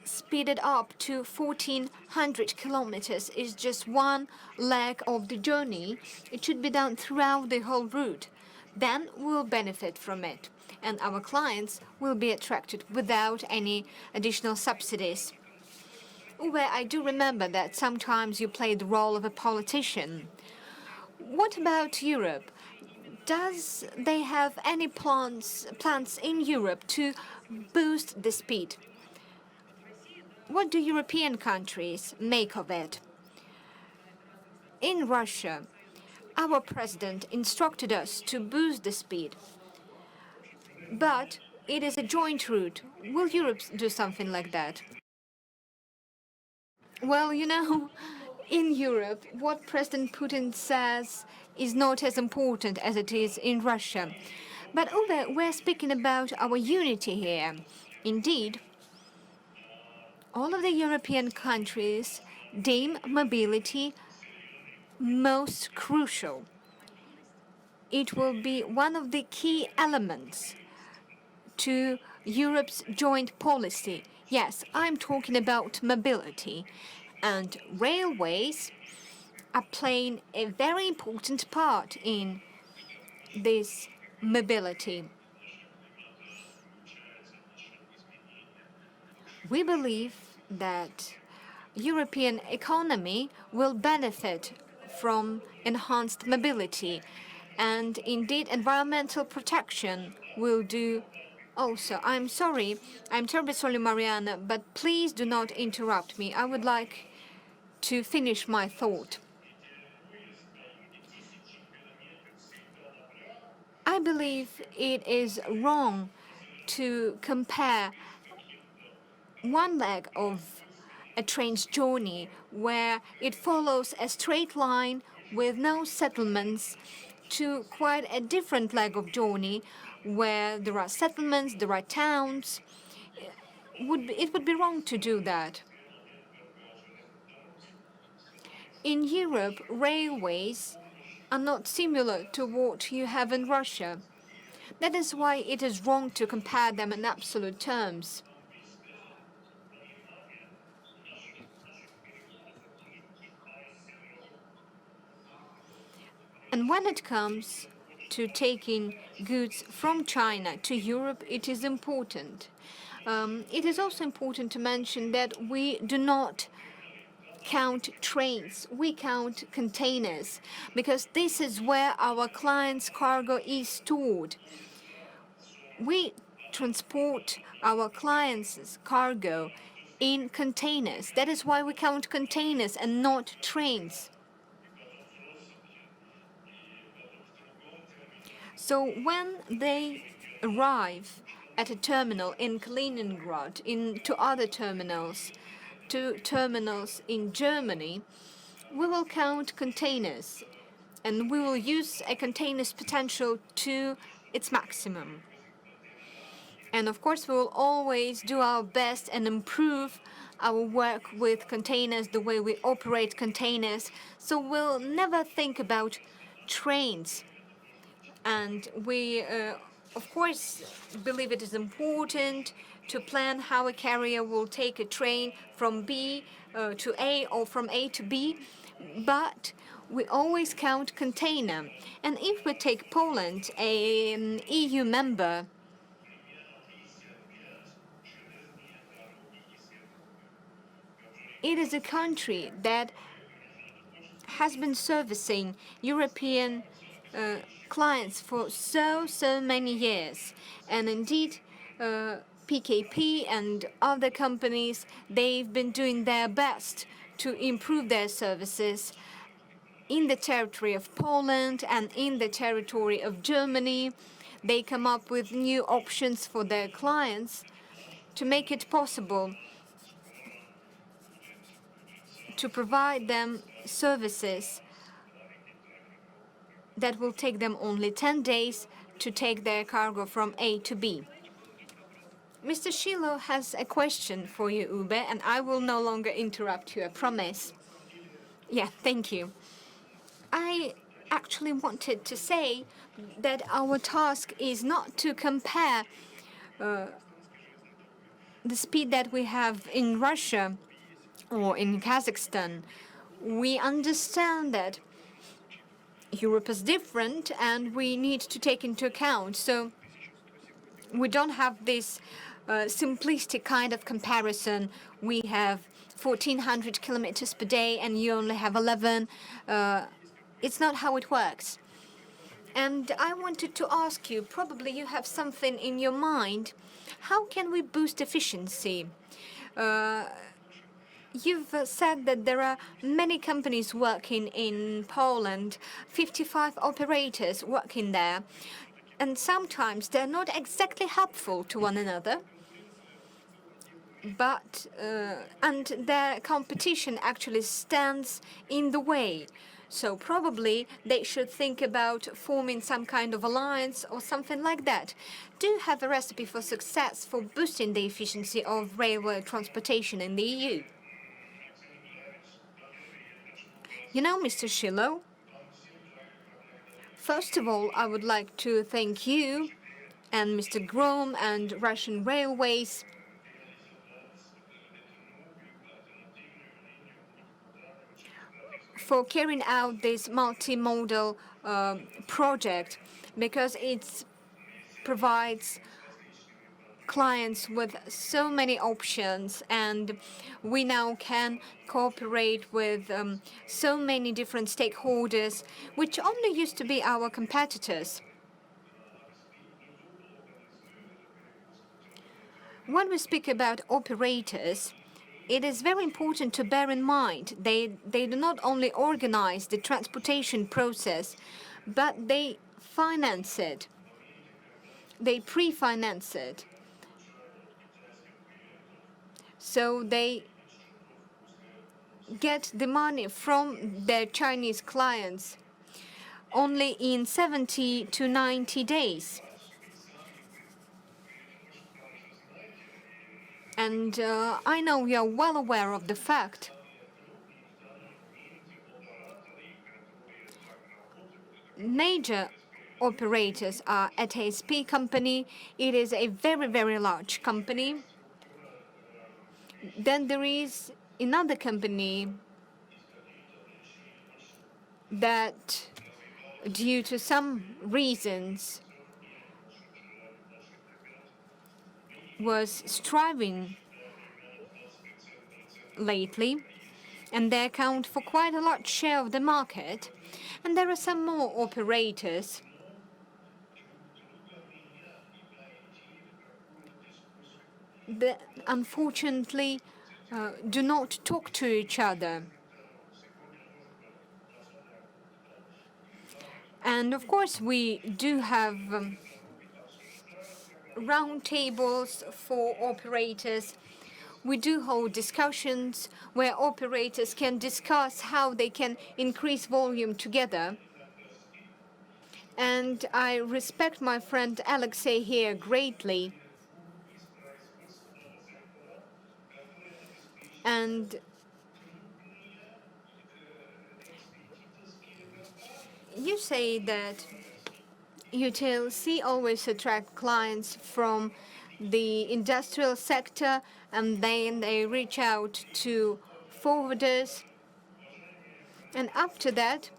speed it up to 1400 kilometers. It's just one leg of the journey. It should be done throughout the whole route. Then we'll benefit from it, and our clients will be attracted without any additional subsidies. Uwe, I do remember that sometimes you play the role of a politician. What about Europe? Does they have any plans in Europe to boost the speed? What do European countries make of it? In Russia, our president instructed us to boost the speed. But it is a joint route. Will Europe do something like that? Well, you know, in Europe, what President Putin says is not as important as it is in Russia. But Uwe, we're speaking about our unity here. Indeed, all of the European countries deem mobility most crucial. It will be one of the key elements to Europe's joint policy. Yes, I'm talking about mobility. And railways are playing a very important part in this mobility. We believe that European economy will benefit from enhanced mobility, and indeed environmental protection will do also. I'm terribly sorry, Marianna, but please do not interrupt me. I would like to finish my thought. I believe it is wrong to compare one leg of a train's journey where it follows a straight line with no settlements to quite a different leg of journey where there are settlements, there are towns. It would be wrong to do that. In Europe, railways are not similar to what you have in Russia. That is why it is wrong to compare them in absolute terms. And when it comes to taking goods from China to Europe, it is important. It is also important to mention that we do not count trains, we count containers, because this is where our clients' cargo is stored. We transport our clients' cargo in containers. That is why we count containers and not trains. So when they arrive at a terminal in Kaliningrad, to other terminals, to terminals in Germany, we will count containers and we will use a container's potential to its maximum. And of course, we will always do our best and improve our work with containers, the way we operate containers. So we'll never think about trains. And we, of course, believe it is important to plan how a carrier will take a train from B to A or from A to B, but we always count container. And if we take Poland, an EU member, it is a country that has been servicing European clients for so many years. And indeed, PKP and other companies, they've been doing their best to improve their services in the territory of Poland and in the territory of Germany. They come up with new options for their clients to make it possible to provide them services that will take them only 10 days to take their cargo from A to B. Mr. Shilo has a question for you, Ube, and I will no longer interrupt you, I promise. Yeah, thank you. I actually wanted to say that our task is not to compare the speed that we have in Russia or in Kazakhstan. We understand that Europe is different and we need to take into account. So we don't have this simplistic kind of comparison. We have 1,400 kilometers per day and you only have 11. It's not how it works. And I wanted to ask you, probably you have something in your mind. How can we boost efficiency? You've said that there are many companies working in Poland, 55 operators working there, and sometimes they're not exactly helpful to one another, but and their competition actually stands in the way. So probably they should think about forming some kind of alliance or something like that. Do you have a recipe for success for boosting the efficiency of railway transportation in the EU? You know, Mr. Shilo, first of all, I would like to thank you and Mr. Grom and Russian Railways for carrying out this multimodal project, because it provides clients with so many options, and we now can cooperate with so many different stakeholders, which only used to be our competitors. When we speak about operators, it is very important to bear in mind they do not only organize the transportation process, but they finance it. They pre-finance it. So they get the money from their Chinese clients only in 70 to 90 days. And I know you're well aware of the fact major operators are at ASP company. It is a very, very large company. Then there is another company that, due to some reasons, was striving lately, and they account for quite a large share of the market. And there are some more operators that unfortunately do not talk to each other. And of course, we do have roundtables for operators. We do hold discussions where operators can discuss how they can increase volume together. And I respect my friend Alexey here greatly. And you say that UTLC always attract clients from the industrial sector, and then they reach out to forwarders. And after that,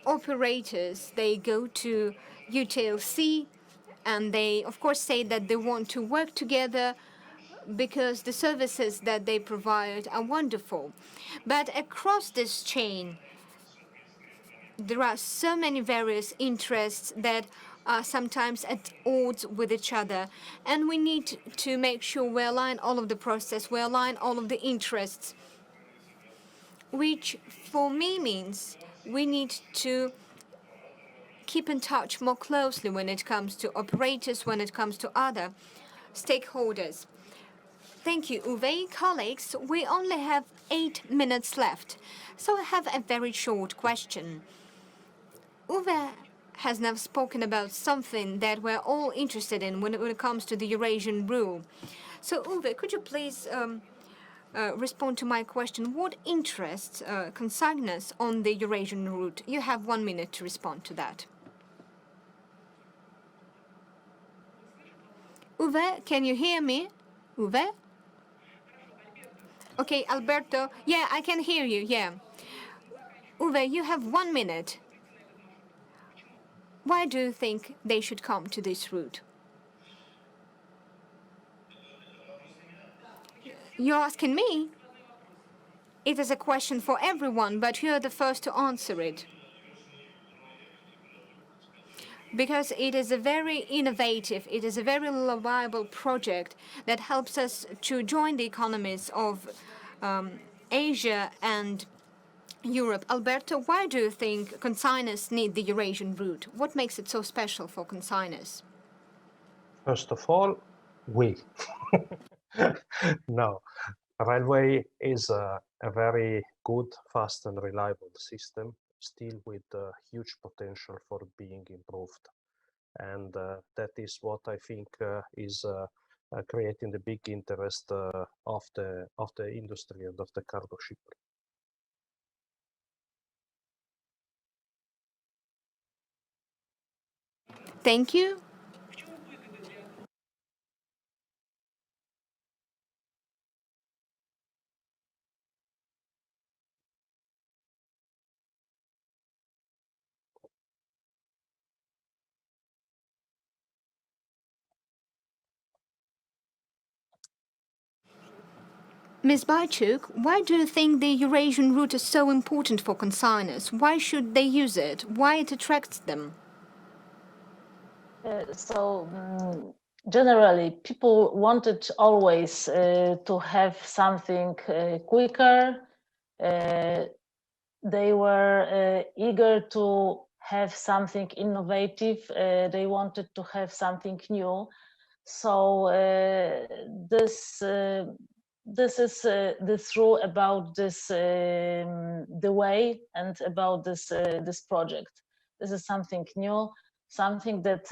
operators, they go to UTLC, and they, of course, say that they want to work together because the services that they provide are wonderful. But across this chain, there are so many various interests that are sometimes at odds with each other, and we need to make sure we align all of the process, we align all of the interests, which for me means we need to keep in touch more closely when it comes to operators, when it comes to other stakeholders. Thank you, Uwe. Colleagues, we only have 8 minutes left, so I have a very short question. Uwe has now spoken about something that we're all interested in when it comes to the Eurasian rule. So, Uwe, could you please respond to my question? What interests concern us on the Eurasian route? You have 1 minute to respond to that. Uwe, can you hear me? Uwe? Okay, Alberto. Yeah, I can hear you, yeah. Uwe, you have 1 minute. Why do you think they should come to this route? You're asking me? It is a question for everyone, but you're the first to answer it. Because it is a very innovative, it is a very reliable project that helps us to join the economies of Asia and Europe. Alberto, why do you think consignors need the Eurasian route? What makes it so special for consignors? First of all, we. No, railway is a very good, fast and reliable system, still with huge potential for being improved. And that is what I think is creating the big interest of the industry and of the cargo shipper. Thank you. Ms. Baichuk, why do you think the Eurasian route is so important for consigners? Why should they use it? Why it attracts them? Generally, people wanted always to have something quicker. They were eager to have something innovative. They wanted to have something new. So this is the truth about this the way and about this project. This is something new, something that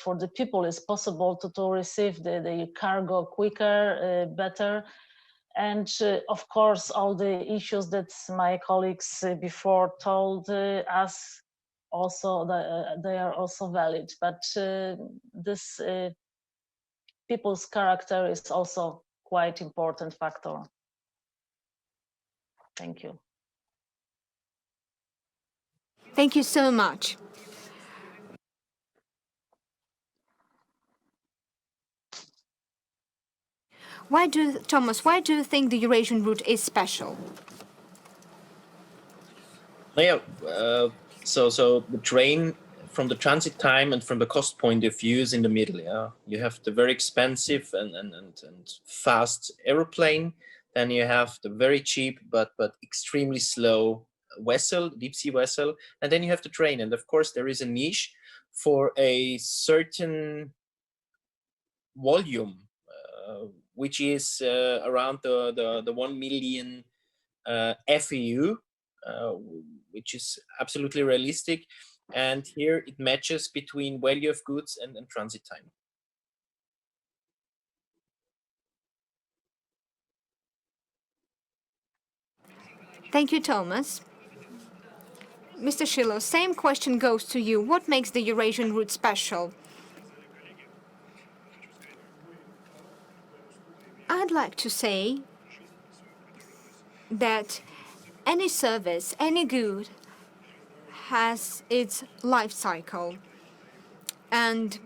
for the people is possible to receive the cargo quicker, better. And of course, all the issues that my colleagues before told us also, they are also valid. But this people's character is also quite important factor. Thank you. Thank you so much. Thomas, why do you think the Eurasian route is special? Yeah, so the train, from the transit time and from the cost point of view, is in the middle. Yeah, you have the very expensive and fast aeroplane, then you have the very cheap but extremely slow vessel, deep sea vessel, and then you have the train. And of course, there is a niche for a certain volume, which is around the 1 million FEU, which is absolutely realistic. And here it matches between value of goods and transit time. Thank you, Thomas. Mr. Shilo, same question goes to you. What makes the Eurasian route special? I'd like to say that any service, any good has its life cycle. And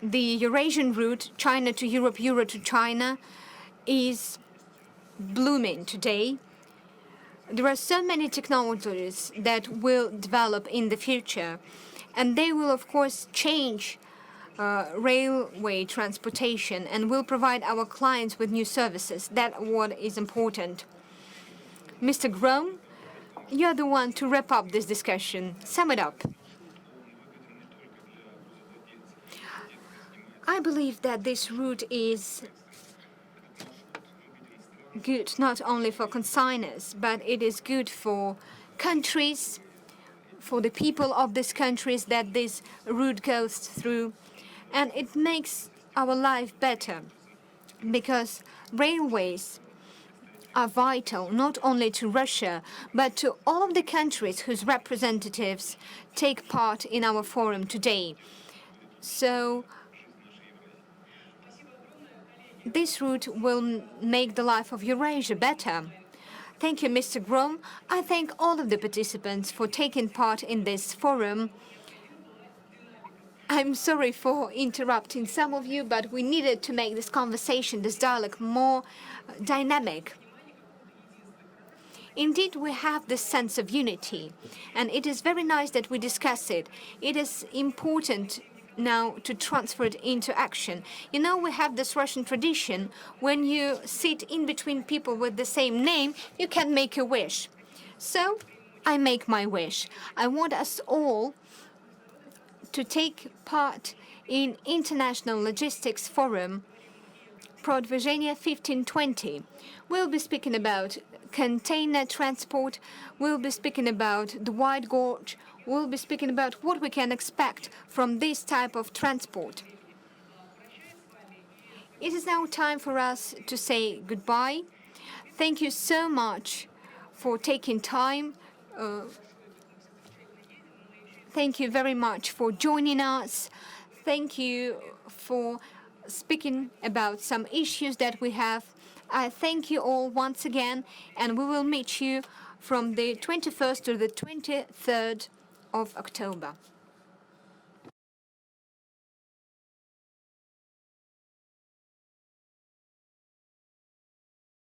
the Eurasian route, China to Europe, Europe to China, is blooming today. There are so many technologies that will develop in the future, and they will, of course, change railway transportation and will provide our clients with new services. That's what is important. Mr. Grom, you're the one to wrap up this discussion. Sum it up. I believe that this route is good not only for consigners, but it is good for countries, for the people of these countries that this route goes through. And it makes our life better because railways are vital not only to Russia, but to all of the countries whose representatives take part in our forum today. So this route will make the life of Eurasia better. Thank you, Mr. Grom. I thank all of the participants for taking part in this forum. I'm sorry for interrupting some of you, but we needed to make this conversation, this dialogue, more dynamic. Indeed, we have this sense of unity, and it is very nice that we discuss it. It is important now to transfer it into action. You know, we have this Russian tradition. When you sit in between people with the same name, you can make a wish. So, I make my wish. I want us all to take part in International Logistics Forum, Продвижение 1520. We'll be speaking about container transport, we'll be speaking about the Wide Gorge, we'll be speaking about what we can expect from this type of transport. It is now time for us to say goodbye. Thank you so much for taking time. Thank you very much for joining us. Thank you for speaking about some issues that we have. I thank you all once again, and we will meet you from the 21st to the 23rd of October.